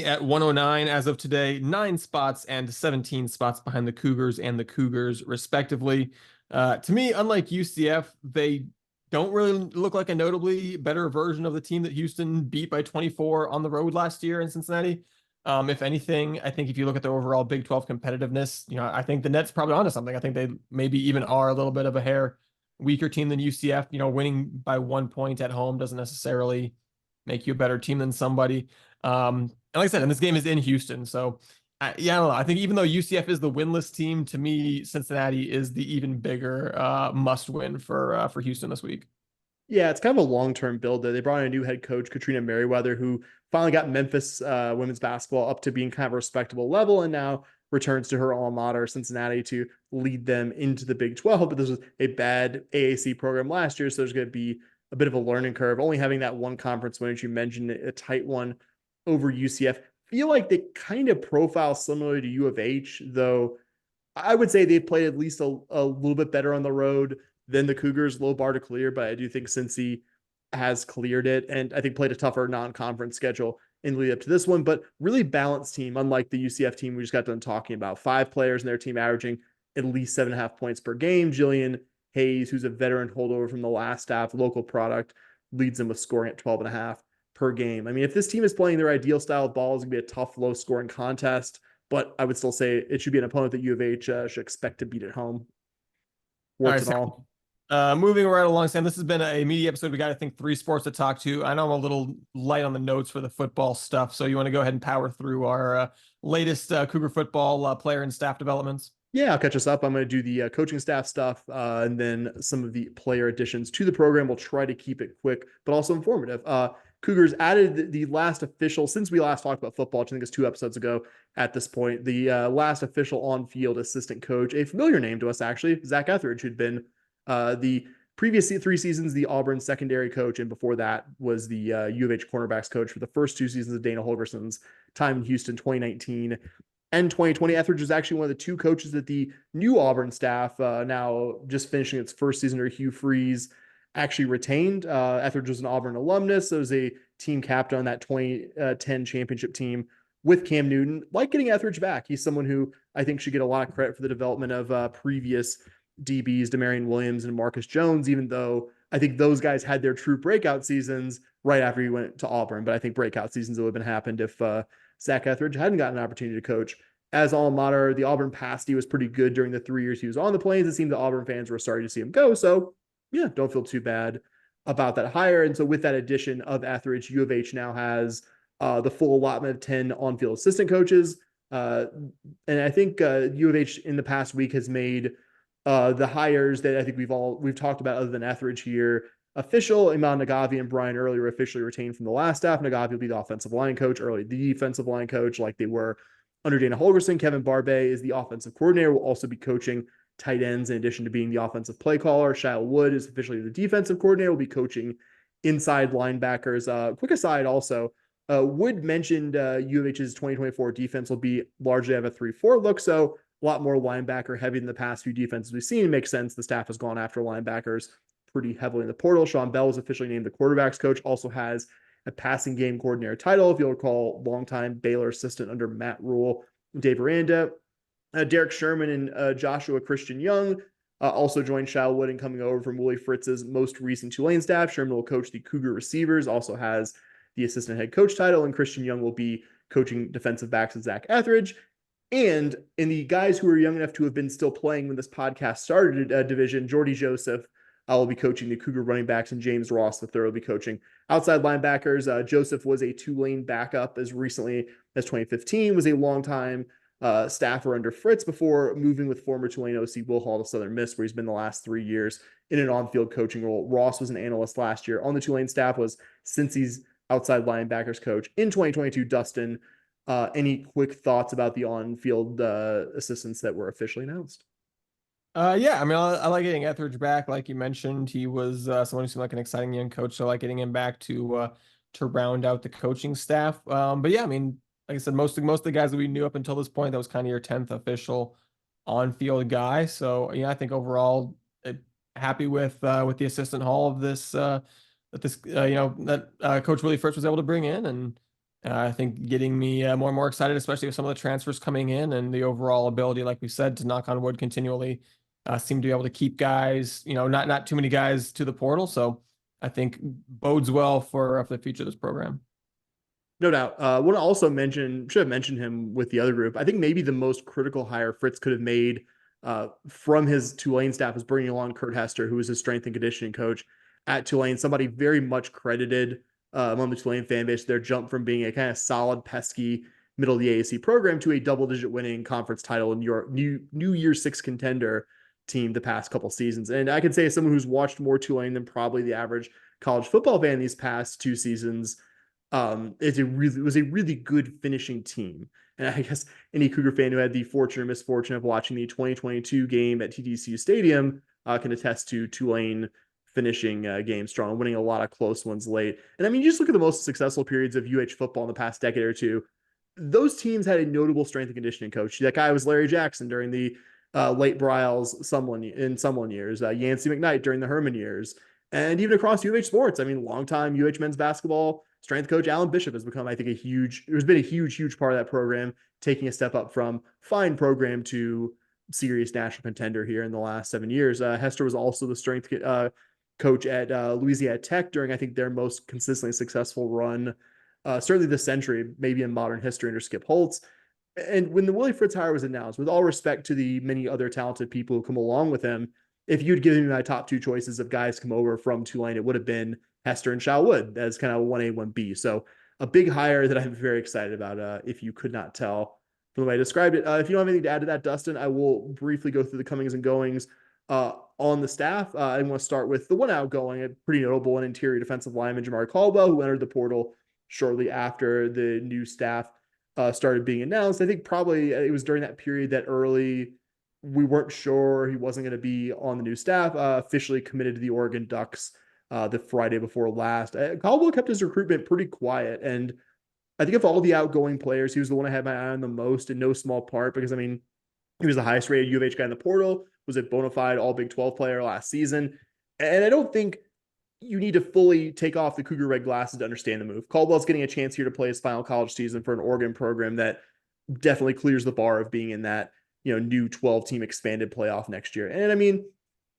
at 109 as of today, 9 spots and 17 spots behind the Cougars and the Cougars, respectively. To me, unlike UCF, they don't really look like a notably better version of the team that Houston beat by 24 on the road last year in Cincinnati. If anything, I think if you look at the overall Big 12 competitiveness, I think the net's probably onto something. I think they maybe even are a little bit of a hair weaker team than UCF. Winning by 1 point at home doesn't necessarily make you a better team than somebody. And like I said, and this game is in Houston, so yeah, I don't know. I think even though UCF is the winless team, to me, Cincinnati is the even bigger must win for Houston this week. Yeah, it's kind of a long-term build there. They brought in a new head coach, Katrina Merriweather, who finally got Memphis women's basketball up to being kind of a respectable level, and now returns to her alma mater, Cincinnati, to lead them into the Big 12. But this was a bad AAC program last year, so there's going to be a bit of a learning curve. Only having that one conference win, as you mentioned, a tight one over UCF. Feel like they kind of profile similar to U of H, though I would say they've played at least a little bit better on the road than the Cougars. Low bar to clear, but I do think Cincy has cleared it, and I think played a tougher non-conference schedule in the lead up to this one, but really balanced team, unlike the UCF team we just got done talking about. 5 players in their team averaging at least 7.5 points per game. Jillian Hayes, who's a veteran holdover from the last staff, local product, leads them with scoring at 12.5 per game. I mean, if this team is playing their ideal style of ball, it's going to be a tough, low-scoring contest, but I would still say it should be an opponent that U of H should expect to beat at home. Warts and all. Moving right along, Sam, this has been a media episode. We got, I think, 3 sports to talk to. I know I'm a little light on the notes for the football stuff, so you want to go ahead and power through our latest Cougar football player and staff developments? Yeah, I'll catch us up. I'm going to do the coaching staff stuff and then some of the player additions to the program. We'll try to keep it quick, but also informative. Cougars added the last official, since we last talked about football, which I think is 2 episodes ago at this point, the last official on-field assistant coach, a familiar name to us, actually, Zach Etheridge, who'd been the previous 3 seasons, the Auburn secondary coach, and before that was the U of H cornerbacks coach for the first 2 seasons of Dana Holgerson's time in Houston, 2019 and 2020. Etheridge is actually one of the two coaches that the new Auburn staff, now just finishing its first season under Hugh Freeze, actually retained. Etheridge was an Auburn alumnus, so was a team captain on that 2010 championship team with Cam Newton. Like getting Etheridge back. He's someone who I think should get a lot of credit for the development of previous DBs, Demarion Williams and Marcus Jones, even though I think those guys had their true breakout seasons right after he went to Auburn. But I think breakout seasons would have been happened if Zach Etheridge hadn't gotten an opportunity to coach. As alma mater, the Auburn pasty was pretty good during the 3 years he was on the Plains. It seemed the Auburn fans were sorry to see him go. So, yeah, don't feel too bad about that hire. And so, with that addition of Etheridge, U of H now has the full allotment of 10 on field assistant coaches. And I think U of H in the past week has made the hires that I think we've talked about other than Etheridge here official. Iman Nagavi and Brian Early were officially retained from the last staff. Nagavi will be the offensive line coach, Early the defensive line coach, like they were under Dana Holgerson. Kevin Barbay is the offensive coordinator, will also be coaching tight ends in addition to being the offensive play caller. Shile Wood is officially the defensive coordinator, will be coaching inside linebackers. Quick aside also, Wood mentioned U of H's 2024 defense will be largely have a 3-4 look, so a lot more linebacker heavy than the past few defenses we've seen. It makes sense. The staff has gone after linebackers pretty heavily in the portal. Sean Bell is officially named the quarterbacks coach, also has a passing game coordinator title. If you'll recall, longtime Baylor assistant under Matt Rule, Dave Aranda. Derek Sherman and Joshua Christian Young also joined Shile Wood and coming over from Willie Fritz's most recent Tulane staff. Sherman will coach the Cougar receivers, also has the assistant head coach title, and Christian Young will be coaching defensive backs with Zach Etheridge. And in the guys who are young enough to have been still playing when this podcast started, division, Jordy Joseph will be coaching the Cougar running backs, and James Ross III will be coaching outside linebackers. Joseph was a Tulane backup as recently as 2015, was a longtime staffer under Fritz before moving with former Tulane OC Will Hall to Southern Miss, where he's been the last 3 years in an on-field coaching role. Ross was an analyst last year on the Tulane staff, was Cincy's outside linebackers coach in 2022. Dustin, any quick thoughts about the on-field assistants that were officially announced? Yeah, I mean, I like getting Etheridge back. Like you mentioned, he was someone who seemed like an exciting young coach. So I like getting him back to round out the coaching staff. But yeah, I mean, like I said, most of the guys that we knew up until this point, that was kind of your 10th official on-field guy. So yeah, I think overall happy with the assistant hall of this that Coach Willie Fritz was able to bring in, and I think getting me more and more excited, especially with some of the transfers coming in and the overall ability, like we said, to knock on wood continually. Seem to be able to keep guys, not too many guys to the portal. So I think bodes well for the future of this program. No doubt. Want to also should have mentioned him with the other group. I think maybe the most critical hire Fritz could have made from his Tulane staff is bringing along Kurt Hester, who was his strength and conditioning coach at Tulane, somebody very much credited among the Tulane fan base, their jump from being a kind of solid, pesky middle of the AAC program to a double-digit winning conference title in your New Year's Six contender team the past couple seasons. And I can say as someone who's watched more Tulane than probably the average college football fan these past 2 seasons, it was a really good finishing team. And I guess any Cougar fan who had the fortune or misfortune of watching the 2022 game at TDCU Stadium can attest to Tulane finishing games strong, winning a lot of close ones late. And I mean, you just look at the most successful periods of UH football in the past decade or two. Those teams had a notable strength and conditioning coach. That guy was Larry Jackson during the late Bryles in someone years, Yancey McKnight during the Herman years, and even across UH sports. I mean, longtime UH men's basketball strength coach Alan Bishop has become, I think, has been a huge part of that program, taking a step up from fine program to serious national contender here in the last 7 years. Hester was also the strength coach at Louisiana Tech during, I think, their most consistently successful run, certainly this century, maybe in modern history under Skip Holtz. And when the Willie Fritz hire was announced, with all respect to the many other talented people who come along with him, if you'd given me my top 2 choices of guys come over from Tulane, it would have been Hester and Shile Wood as kind of 1A, 1B. So a big hire that I'm very excited about, if you could not tell from the way I described it. If you don't have anything to add to that, Dustin, I will briefly go through the comings and goings on the staff. I want to start with the one outgoing, a pretty notable and interior defensive lineman, Jamari Caldwell, who entered the portal shortly after the new staff started being announced. I think probably it was during that period that early we weren't sure he wasn't going to be on the new staff, officially committed to the Oregon Ducks the Friday before last. Caldwell kept his recruitment pretty quiet, and I think of all the outgoing players, he was the one I had my eye on the most, in no small part because I mean, he was the highest rated U of H guy in the portal, was a bona fide all Big 12 player last season. And I don't think you need to fully take off the Cougar red glasses to understand the move. Caldwell's getting a chance here to play his final college season for an Oregon program that definitely clears the bar of being in that, new 12 team expanded playoff next year. And I mean,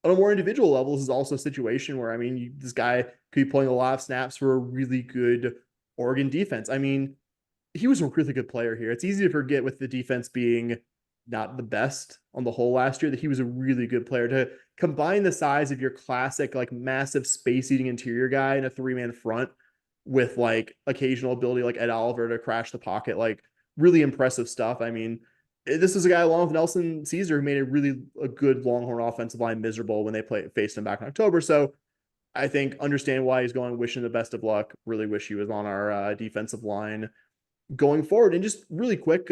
on a more individual level, this is also a situation where, I mean, this guy could be playing a lot of snaps for a really good Oregon defense. I mean, he was a really good player here. It's easy to forget with the defense being not the best on the whole last year that he was a really good player. To combine the size of your classic, like massive space eating interior guy in a 3-man front with like occasional ability like Ed Oliver to crash the pocket, like really impressive stuff. I mean, this is a guy along with Nelson Caesar who made a good Longhorn offensive line miserable when they faced him back in October. So I think understand why he's going, wishing the best of luck. Really wish he was on our defensive line going forward. And just really quick,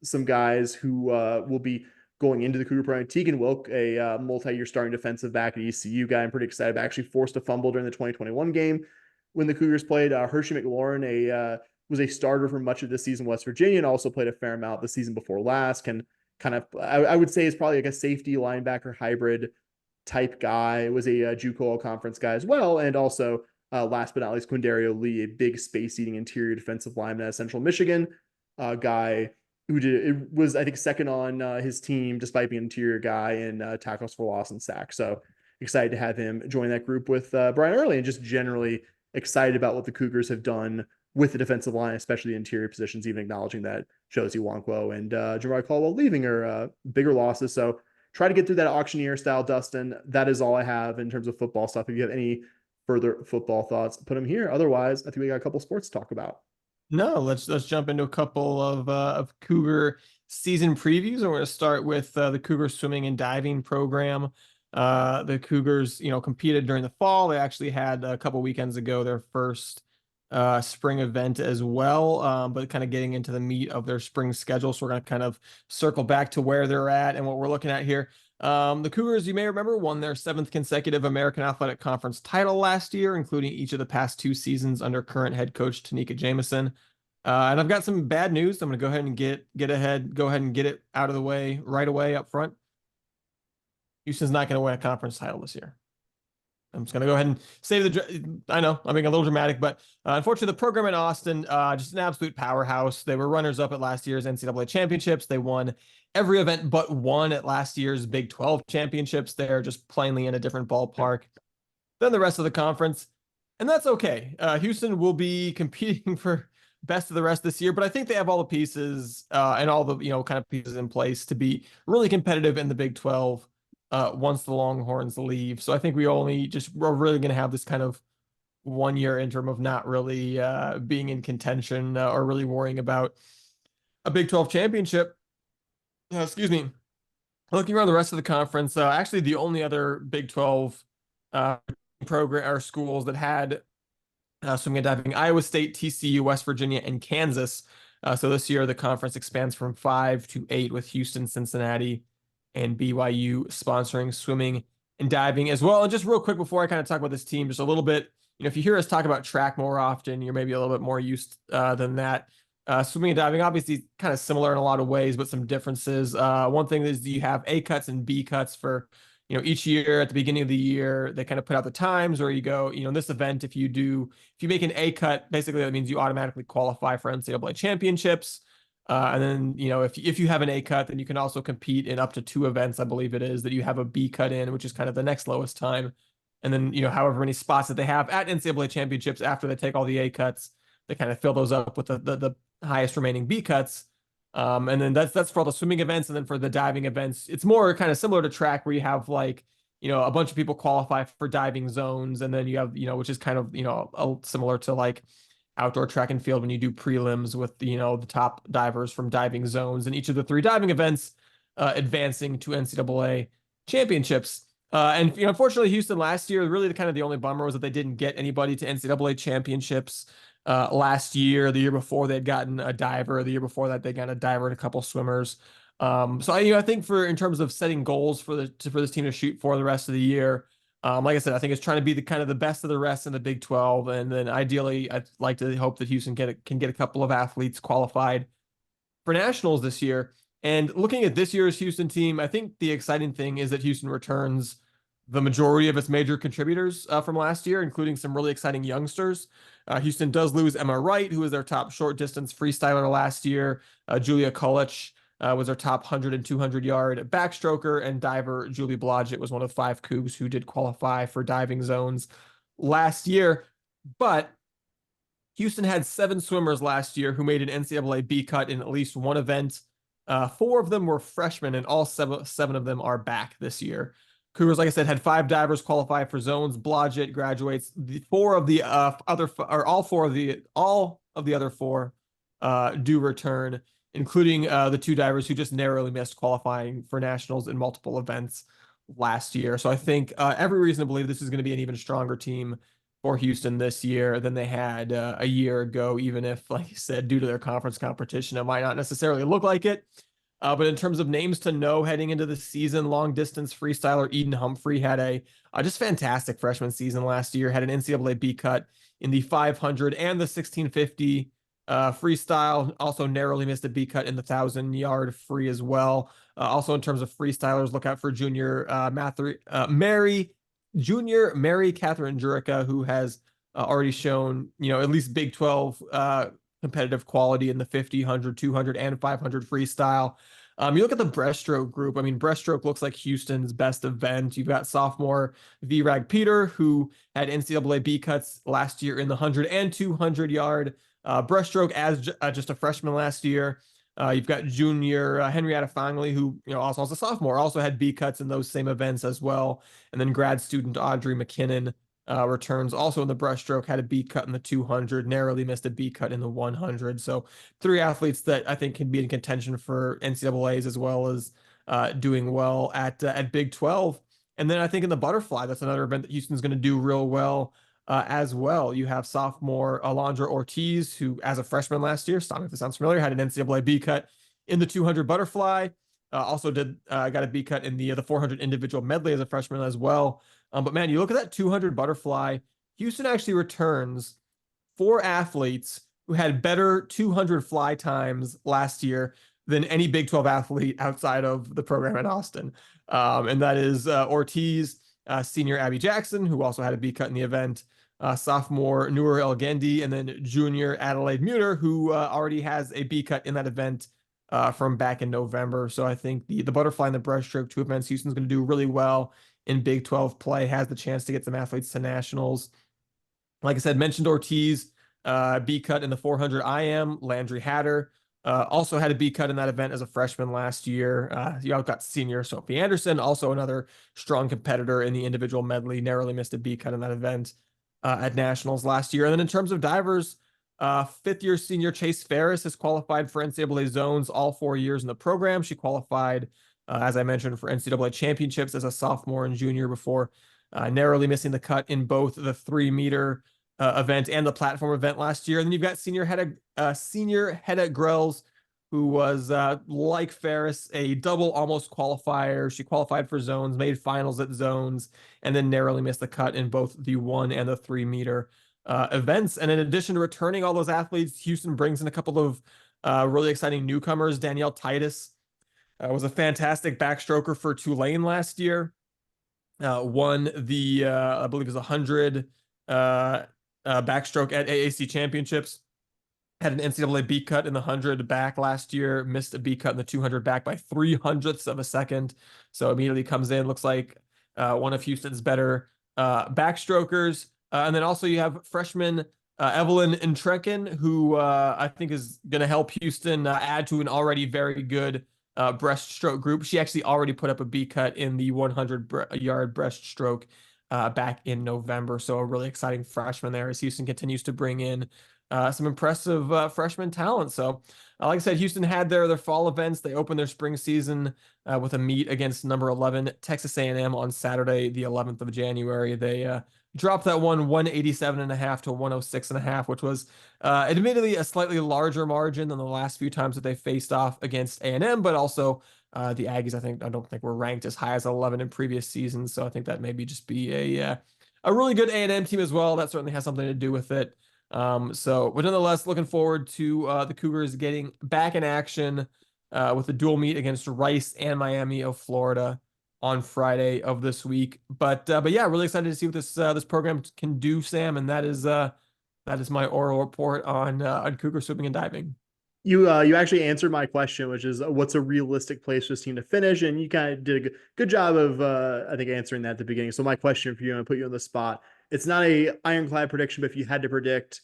some guys who will be going into the Cougar program. Tegan Wilk, a multi-year starting defensive back at ECU guy. I'm pretty excited about. Actually forced a fumble during the 2021 game when the Cougars played. Hershey McLaurin, was a starter for much of this season, West Virginia, and also played a fair amount the season before last. Can kind of, I would say, is probably like a safety linebacker hybrid type guy. Was a JUCO All Conference guy as well, and also last but not least, Quindario Lee, a big space-eating interior defensive lineman at Central Michigan, guy who was, I think, second on his team despite being an interior guy in tackles for loss and sacks. So excited to have him join that group with Brian Early, and just generally excited about what the Cougars have done with the defensive line, especially the interior positions, even acknowledging that Josie Wonkwo and Jamar Caldwell leaving are bigger losses. So try to get through that auctioneer style, Dustin. That is all I have in terms of football stuff. If you have any further football thoughts, put them here. Otherwise, I think we got a couple sports to talk about. No, let's jump into a couple of Cougar season previews. And we're going to start with the Cougar swimming and diving program. The Cougars, competed during the fall. They actually had a couple weekends ago their first spring event as well, but kind of getting into the meat of their spring schedule. So we're going to kind of circle back to where they're at and what we're looking at here. The Cougars, you may remember, won their 7th consecutive American Athletic Conference title last year, including each of the past 2 seasons under current head coach Tanika Jamison. And I've got some bad news. I'm going to go ahead and go ahead and get it out of the way right away up front. Houston's not going to win a conference title this year. I'm just going to go ahead and save I know I'm being a little dramatic, but unfortunately the program in Austin, just an absolute powerhouse. They were runners up at last year's NCAA championships. They won every event but one at last year's Big 12 championships. They're just plainly in a different ballpark than the rest of the conference. And that's okay. Houston will be competing for best of the rest this year, but I think they have all the pieces and all the, kind of pieces in place to be really competitive in the Big 12 once the Longhorns leave. So I think we're really going to have this kind of 1-year interim of not really being in contention or really worrying about a Big 12 championship. Excuse me. Looking around the rest of the conference, actually the only other Big 12 program or schools that had swimming and diving: Iowa State, TCU, West Virginia, and Kansas. So this year the conference expands from 5 to 8 with Houston, Cincinnati, and BYU sponsoring swimming and diving as well. And just real quick before I kind of talk about this team, just a little bit, if you hear us talk about track more often, you're maybe a little bit more used than that. Swimming and diving, obviously kind of similar in a lot of ways, but some differences. One thing is you have A cuts and B cuts for, each year at the beginning of the year, they kind of put out the times where you go, in this event, if you make an A cut, basically that means you automatically qualify for NCAA championships. And then, if you have an A cut, then you can also compete in up to 2 events, I believe it is, that you have a B cut in, which is kind of the next lowest time. And then, however many spots that they have at NCAA championships after they take all the A cuts, they kind of fill those up with the highest remaining B cuts. And then that's for all the swimming events. And then for the diving events, it's more kind of similar to track where you have like, a bunch of people qualify for diving zones. And then you have, which is kind of, similar to like outdoor track and field when you do prelims with, the top divers from diving zones and each of the 3 diving events advancing to NCAA championships. And unfortunately, Houston last year, really the only bummer was that they didn't get anybody to NCAA championships last year. The year before they had gotten a diver. The year before that they got a diver and a couple swimmers. So I think in terms of setting goals for this team to shoot for the rest of the year, Like I said, I think it's trying to be the kind of the best of the rest in the Big 12, and then ideally, I'd like to hope that Houston can get a couple of athletes qualified for nationals this year. And looking at this year's Houston team, I think the exciting thing is that Houston returns the majority of its major contributors from last year, including some really exciting youngsters. Houston does lose Emma Wright, who was their top short distance freestyler last year. Julia Kulich was their top 100 and 200 yard backstroker, and diver Julie Blodgett was one of 5 Cougs who did qualify for diving zones last year. But Houston had 7 swimmers last year who made an NCAA B cut in at least one event. 4 of them were freshmen, and all seven of them are back this year. Cougars, like I said, had 5 divers qualify for zones. Blodgett graduates. All of the other 4 do return, including the 2 divers who just narrowly missed qualifying for nationals in multiple events last year. So I think every reason to believe this is going to be an even stronger team for Houston this year than they had a year ago, even if, like you said, due to their conference competition, it might not necessarily look like it. But in terms of names to know heading into the season, long distance freestyler Eden Humphrey had a just fantastic freshman season last year, had an NCAA B cut in the 500 and the 1650 freestyle, also narrowly missed a B cut in the 1,000-yard free as well. Also in terms of freestylers, look out for Mary Catherine Jurica, who has already shown, at least Big 12 competitive quality in the 50, 100, 200, and 500 freestyle. You look at the breaststroke group. I mean, breaststroke looks like Houston's best event. You've got sophomore V-Rag Peter, who had NCAA B cuts last year in the 100 and 200 yard breaststroke as just a freshman last year. You've got junior Henrietta Fangley, who also as a sophomore also had B cuts in those same events as well. And then grad student Audrey McKinnon returns also in the breaststroke, had a B cut in the 200, narrowly missed a B cut in the 100. So 3 athletes that I think can be in contention for NCAAs as well as doing well at Big 12. And then I think in the butterfly, that's another event that Houston's going to do real well. As well, you have sophomore Alondra Ortiz, who, as a freshman last year, stop me if this sounds familiar, had an NCAA B cut in the 200 butterfly. Also got a B cut in the 400 individual medley as a freshman as well. But man, you look at that 200 butterfly, Houston actually returns 4 athletes who had better 200 fly times last year than any Big 12 athlete outside of the program at Austin. And that is Ortiz, senior Abby Jackson, who also had a B cut in the event, sophomore Noor El Gendi, and then junior Adelaide Muter, who already has a B cut in that event from back in November. So I think the butterfly and the breaststroke, 2 events Houston's going to do really well in Big 12 play, has the chance to get some athletes to nationals. Like I said, mentioned Ortiz, B cut in the 400 IM. Landry Hatter also had a B cut in that event as a freshman last year. You got senior Sophie Anderson, also another strong competitor in the individual medley, narrowly missed a B cut in that event at nationals last year. And then in terms of divers, 5th-year senior Chase Ferris has qualified for NCAA zones all 4 years in the program. She qualified, as I mentioned, for NCAA championships as a sophomore and junior before narrowly missing the cut in both the 3-meter event and the platform event last year. And then you've got senior Hedda Grells, who was, like Ferris, a double almost qualifier. She qualified for zones, made finals at zones, and then narrowly missed the cut in both the 1 and the 3-meter events. And in addition to returning all those athletes, Houston brings in a couple of really exciting newcomers. Danielle Titus was a fantastic backstroker for Tulane last year. Won the, I believe it was 100 backstroke at AAC championships. Had an NCAA B cut in the 100 back last year, missed a B cut in the 200 back by 0.03 of a second. So immediately comes in, looks like one of Houston's better backstrokers. And then also you have freshman Evelyn Entrekin, who I think is going to help Houston add to an already very good breaststroke group. She actually already put up a B cut in the 100-yard breaststroke back in November. So a really exciting freshman there as Houston continues to bring in some impressive freshman talent. So, like I said, Houston had their fall events. They opened their spring season with a meet against number 11 Texas A&M on Saturday, the 11th of January. They dropped that one 187.5 to 106.5, which was admittedly a slightly larger margin than the last few times that they faced off against A&M, but also The Aggies, I don't think were ranked as high as 11 in previous seasons, so I think that maybe just be a really good A&M team as well. That certainly has something to do with it. But nonetheless, looking forward to the Cougars getting back in action with the dual meet against Rice and Miami of Florida on Friday of this week. But yeah, really excited to see what this program can do, Sam. And that is my oral report on Cougar swimming and diving. You actually answered my question, which is what's a realistic place for this team to finish, and you kind of did a good job of I think answering that at the beginning. So my question for you, I'm gonna put you on the spot. It's not a ironclad prediction, but if you had to predict,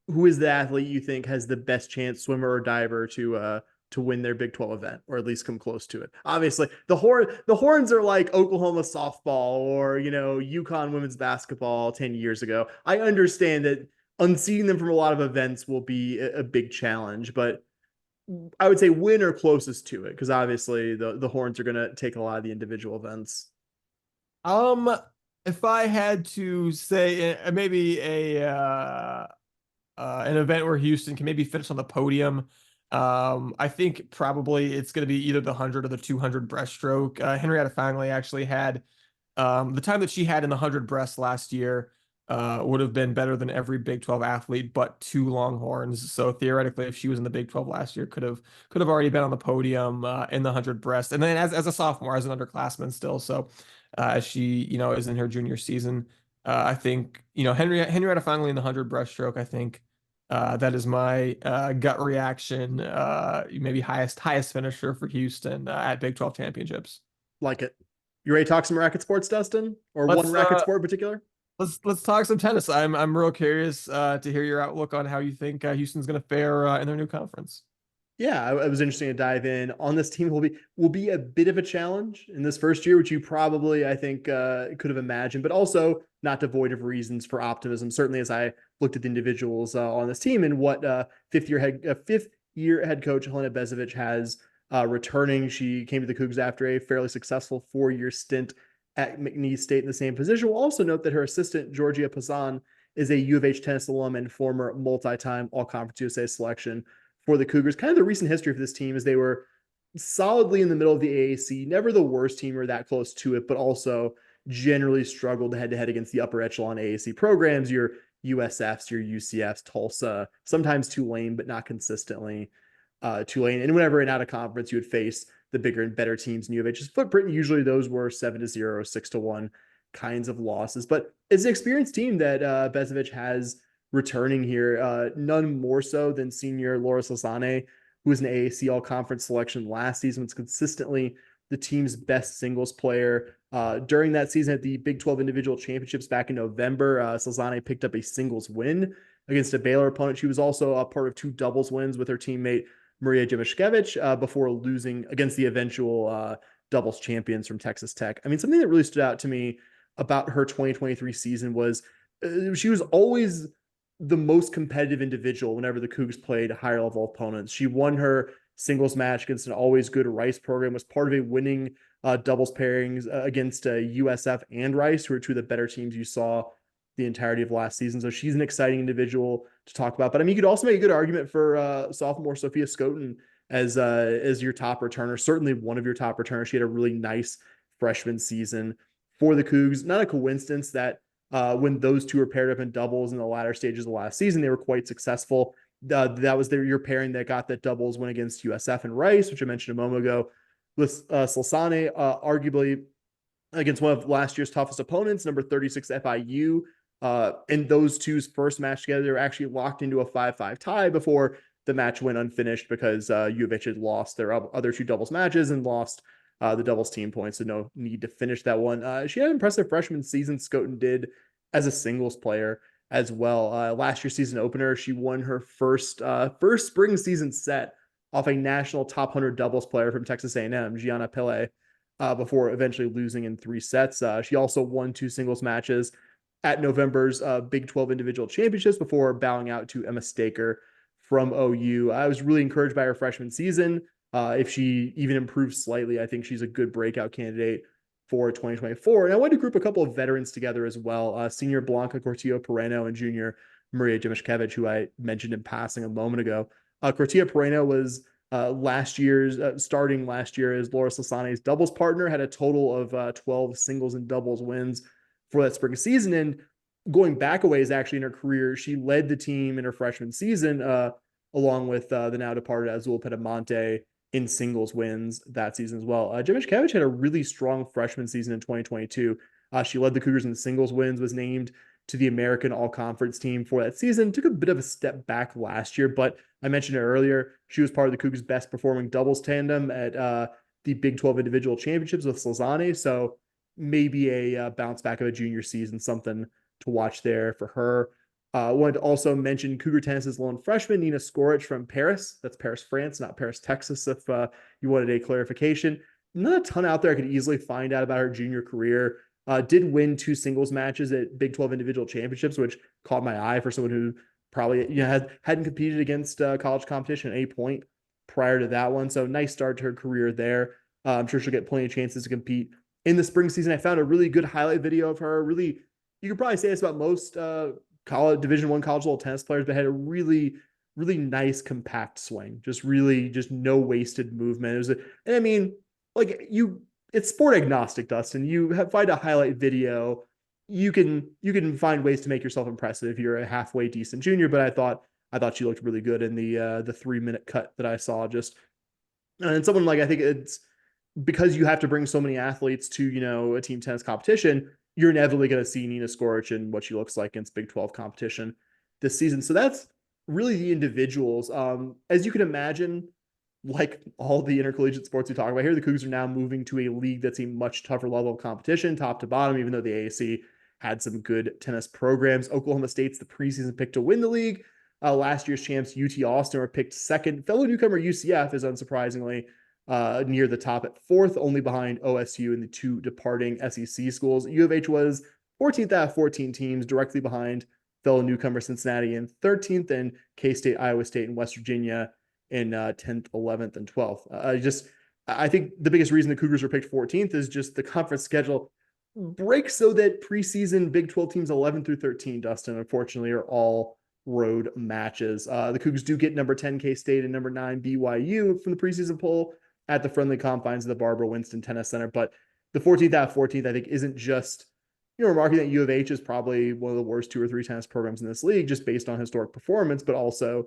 who is the athlete you think has the best chance, swimmer or diver, to win their Big 12 event, or at least come close to it? Obviously, the horns are like Oklahoma softball or UConn women's basketball 10 years ago. I understand that unseating them from a lot of events will be a big challenge, but I would say win or closest to it, because obviously the horns are going to take a lot of the individual events. Um, if I had to say maybe a an event where Houston can maybe finish on the podium, I think probably it's going to be either the 100 or the 200 breaststroke. Henrietta Fangley actually had the time that she had in the 100 breast last year would have been better than every Big 12 athlete but two Longhorns. So theoretically, if she was in the Big 12 last year, could have already been on the podium in the 100 breast. And then as a sophomore, as an underclassman still. So as she is in her junior season, I think Henrietta Fangley in the 100 breaststroke. I think that is my gut reaction. Maybe highest finisher for Houston at Big 12 championships. Like it. You ready to talk some racket sports, Dustin? Or one Let's racket sport in particular? let's talk some tennis. I'm real curious to hear your outlook on how you think Houston's going to fare in their new conference. Yeah, it was interesting to dive in on this team. Will be a bit of a challenge in this first year, which you probably I think could have imagined, but also not devoid of reasons for optimism. Certainly, as I looked at the individuals on this team and what fifth year head coach Helena Bezovic has returning. She came to the Cougs after a fairly successful 4-year stint at McNeese State in the same position. We'll also note that her assistant Georgia Pazan is a U of H tennis alum and former multi-time All Conference USA selection for the Cougars. Kind of the recent history for this team is they were solidly in the middle of the AAC, never the worst team or that close to it, but also generally struggled head to head against the upper echelon AAC programs, your USFs, your UCFs, Tulsa, sometimes Tulane, but not consistently Tulane. And whenever in out of conference, you would face the bigger and better teams in U of H's footprint. Usually those were 7-0, 6-1 kinds of losses. But it's an experienced team that Bezovic has returning here, none more so than senior Laura Salzane, who was an AAC all-conference selection last season. Was consistently the team's best singles player. During that season at the Big 12 individual championships back in November, Salzane picked up a singles win against a Baylor opponent. She was also a part of 2 doubles wins with her teammate Maria Jemishkevich before losing against the eventual doubles champions from Texas Tech. I mean, something that really stood out to me about her 2023 season was she was always the most competitive individual whenever the Cougs played higher level opponents. She won her singles match against an always good Rice program, was part of a winning doubles pairings against USF and Rice, who are two of the better teams you saw the entirety of last season. So she's an exciting individual to talk about. But I mean, you could also make a good argument for sophomore Sophia Skoten as your top returner, certainly one of your top returners. She had a really nice freshman season for the Cougs. Not a coincidence that when those two were paired up in doubles in the latter stages of last season, they were quite successful. That was your pairing that got that doubles win against USF and Rice, which I mentioned a moment ago, with Salzane arguably against one of last year's toughest opponents, number 36 FIU. And those two's first match together, they were actually locked into a 5-5 tie before the match went unfinished because U of H had lost their other 2 doubles matches and lost the doubles team points, so no need to finish that one. She had an impressive freshman season. Skoten did as a singles player as well. Last year's season opener, she won her first spring season set off a national top 100 doubles player from Texas A&M, Gianna Pele, before eventually losing in 3 sets. She also won 2 singles matches at November's Big 12 individual championships before bowing out to Emma Staker from OU. I was really encouraged by her freshman season. If she even improves slightly, I think she's a good breakout candidate for 2024. And I wanted to group a couple of veterans together as well. Senior Blanca Cortillo Pereno and junior Maria Jemishkevich, who I mentioned in passing a moment ago. Cortillo Pereno was Starting last year as Laura Sasane's doubles partner, had a total of 12 singles and doubles wins for that spring season. And going back a ways, actually in her career, she led the team in her freshman season, along with the now departed Azul Pedamonte in singles wins that season as well. Jemishkevich had a really strong freshman season in 2022. She led the Cougars in singles wins, was named to the American All Conference team for that season. Took a bit of a step back last year, but I mentioned it earlier. She was part of the Cougars' best performing doubles tandem at the Big 12 individual championships with Slazane. So maybe a bounce back of a junior season, something to watch there for her. I wanted to also mention Cougar Tennis's lone freshman, Nina Skoric from Paris. That's Paris, France, not Paris, Texas, if you wanted a clarification. Not a ton out there I could easily find out about her junior career. Did win 2 singles matches at Big 12 individual championships, which caught my eye for someone who probably hadn't competed against college competition at any point prior to that one. So nice start to her career there. I'm sure she'll get plenty of chances to compete in the spring season. I found a really good highlight video of her. Really, you could probably say this about most college Division I college level tennis players, but had a really, really nice compact swing. Just really, just no wasted movement. It was, and I mean, like it's sport agnostic, Dustin. Find a highlight video. You can find ways to make yourself impressive if you're a halfway decent junior. But I thought she looked really good in the 3-minute cut that I saw. Just and someone like I think it's because you have to bring so many athletes to a team tennis competition. You're inevitably going to see Nina Skoric and what she looks like against Big 12 competition this season. So that's really the individuals. As you can imagine, like all the intercollegiate sports we talk about here, the Cougars are now moving to a league that's a much tougher level of competition, top to bottom, even though the AAC had some good tennis programs. Oklahoma State's the preseason pick to win the league. Last year's champs, UT Austin, were picked second. Fellow newcomer UCF is unsurprisingly near the top at 4th, only behind OSU and the 2 departing SEC schools. U of H was 14th out of 14 teams, directly behind fellow newcomer Cincinnati in 13th, and K-State, Iowa State, and West Virginia in 10th, 11th, and 12th. I think the biggest reason the Cougars were picked 14th is just the conference schedule breaks so that preseason Big 12 teams 11 through 13, Dustin, unfortunately, are all road matches. The Cougars do get number 10 K-State and number 9 BYU from the preseason poll at the friendly confines of the Barbara Winston Tennis Center. But the 14th out of 14th, I think, isn't just, remarking that U of H is probably one of the worst 2 or 3 tennis programs in this league, just based on historic performance, but also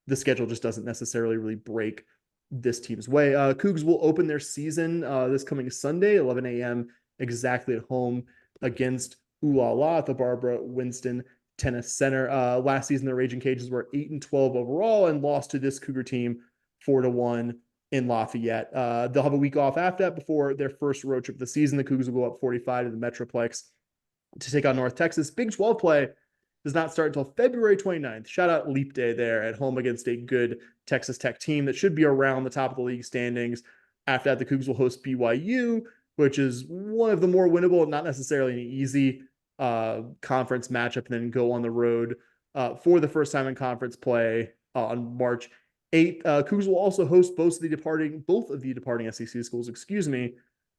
the schedule just doesn't necessarily really break this team's way. Cougs will open their season this coming Sunday, 11 a.m. exactly at home against Ooh La La at the Barbara Winston Tennis Center. Last season, the Raging Cajuns were 8-12 overall and lost to this Cougar team 4-1 in Lafayette. They'll have a week off after that before their first road trip of the season. The Cougars will go up 45 to the Metroplex to take on North Texas. Big 12 play does not start until February 29th. Shout out Leap Day there at home against a good Texas Tech team that should be around the top of the league standings. After that, the Cougs will host BYU, which is one of the more winnable, not necessarily an easy conference matchup, and then go on the road for the first time in conference play on March 8th. Cougs will also host both of the departing SEC schools,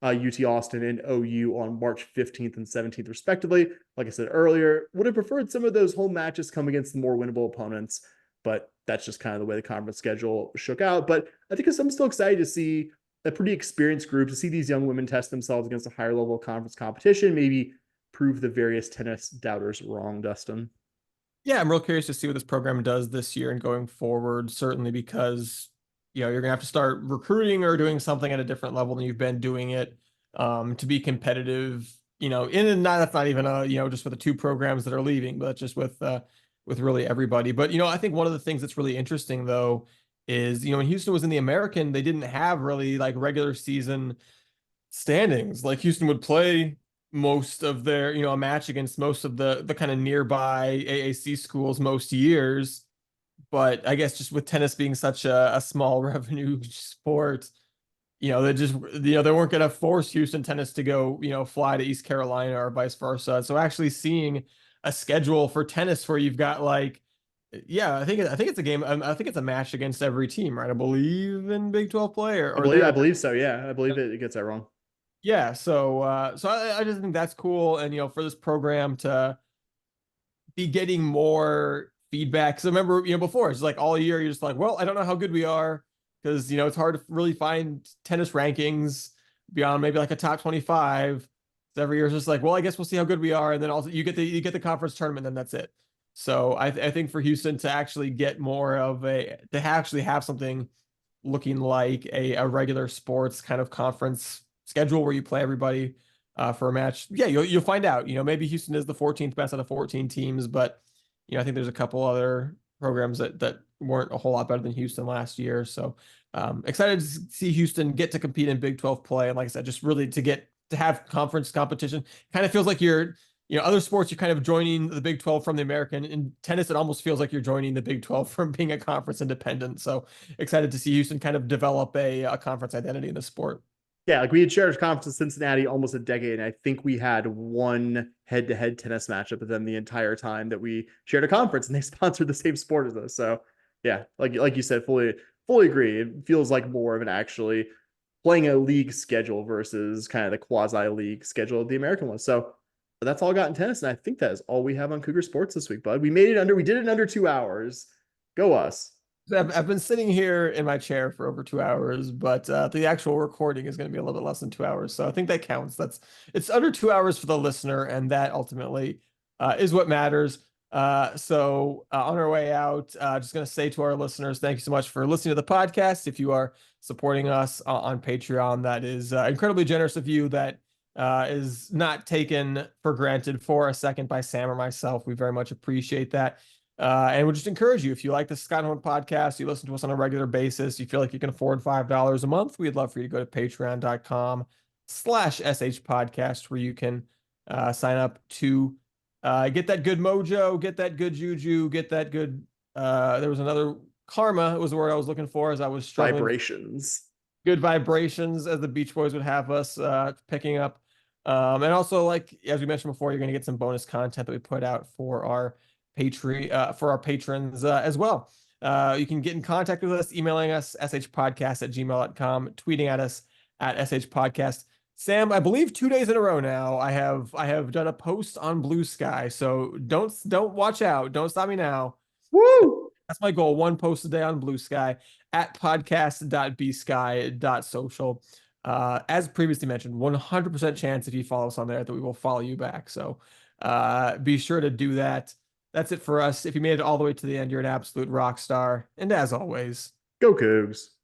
UT Austin and OU on March 15th and 17th, respectively. Like I said earlier, would have preferred some of those home matches come against the more winnable opponents, but that's just kind of the way the conference schedule shook out. But I think I'm still excited to see a pretty experienced group, to see these young women test themselves against a higher level of conference competition, maybe prove the various tennis doubters wrong, Dustin. Yeah, I'm real curious to see what this program does this year and going forward, certainly because you're gonna have to start recruiting or doing something at a different level than you've been doing it to be competitive. That's not even just for the 2 programs that are leaving, but just with really everybody. But I think one of the things that's really interesting though is when Houston was in the American, they didn't have really like regular season standings. Like Houston would play most of their a match against most of the kind of nearby AAC schools most years. But I guess just with tennis being such a small revenue sport, they just they weren't going to force Houston tennis to go fly to East Carolina or vice versa. So actually seeing a schedule for tennis where you've got like, yeah, I think it's a game. I think it's a match against every team, right? I believe in Big 12 play or I believe so. Yeah, I believe it gets that wrong. yeah. So I just think that's cool, and for this program to be getting more feedback. Because I remember, before it's like all year you're just like, well, I don't know how good we are. because it's hard to really find tennis rankings beyond maybe like a top 25. So every year it's just like, well, I guess we'll see how good we are, and then also you get the conference tournament, and then that's it. So I think for Houston to actually get more of to actually have something looking like a regular sports kind of conference schedule where you play everybody for a match. Yeah, you'll find out. Maybe Houston is the 14th best out of 14 teams, but I think there's a couple other programs that weren't a whole lot better than Houston last year. So excited to see Houston get to compete in Big 12 play, and like I said, just really to have conference competition. Kind of feels like other sports, you're kind of joining the Big 12 from the American. In tennis, it almost feels like you're joining the Big 12 from being a conference independent. So excited to see Houston kind of develop a conference identity in the sport. Yeah, like we had shared a conference in Cincinnati almost a decade, and I think we had one head-to-head tennis matchup with them the entire time that we shared a conference, and they sponsored the same sport as us. So yeah, like you said, fully agree. It feels like more of an actually playing a league schedule versus kind of the quasi-league schedule of the American one. So that's all I got in tennis, and I think that is all we have on Cougar Sports this week, bud. We did it in under 2 hours. Go us. I've been sitting here in my chair for over 2 hours, but the actual recording is going to be a little bit less than 2 hours. So I think that counts. It's under 2 hours for the listener, and that ultimately is what matters. So on our way out, just going to say to our listeners, thank you so much for listening to the podcast. If you are supporting us on Patreon, that is incredibly generous of you. That is not taken for granted for a second by Sam or myself. We very much appreciate that. And we'll just encourage you, if you like the Scott Horn podcast, you listen to us on a regular basis, you feel like you can afford $5 a month, we'd love for you to go to patreon.com/SH podcast, where you can sign up to get that good mojo, get that good juju, get that good, there was another karma, was the word I was looking for as I was struggling. Vibrations. Good vibrations, as the Beach Boys would have us picking up. And also, like, as we mentioned before, you're going to get some bonus content that we put out for our for our patrons as well. You can get in contact with us, emailing us shpodcast@gmail.com, tweeting at us at shpodcast. Sam, I believe 2 days in a row now, I have done a post on Blue Sky. So don't watch out. Don't stop me now. Woo! That's my goal. One post a day on Blue Sky at podcast.bsky.social. As previously mentioned, 100% chance if you follow us on there that we will follow you back. So be sure to do that. That's it for us. If you made it all the way to the end, you're an absolute rock star. And as always, Go Cougs.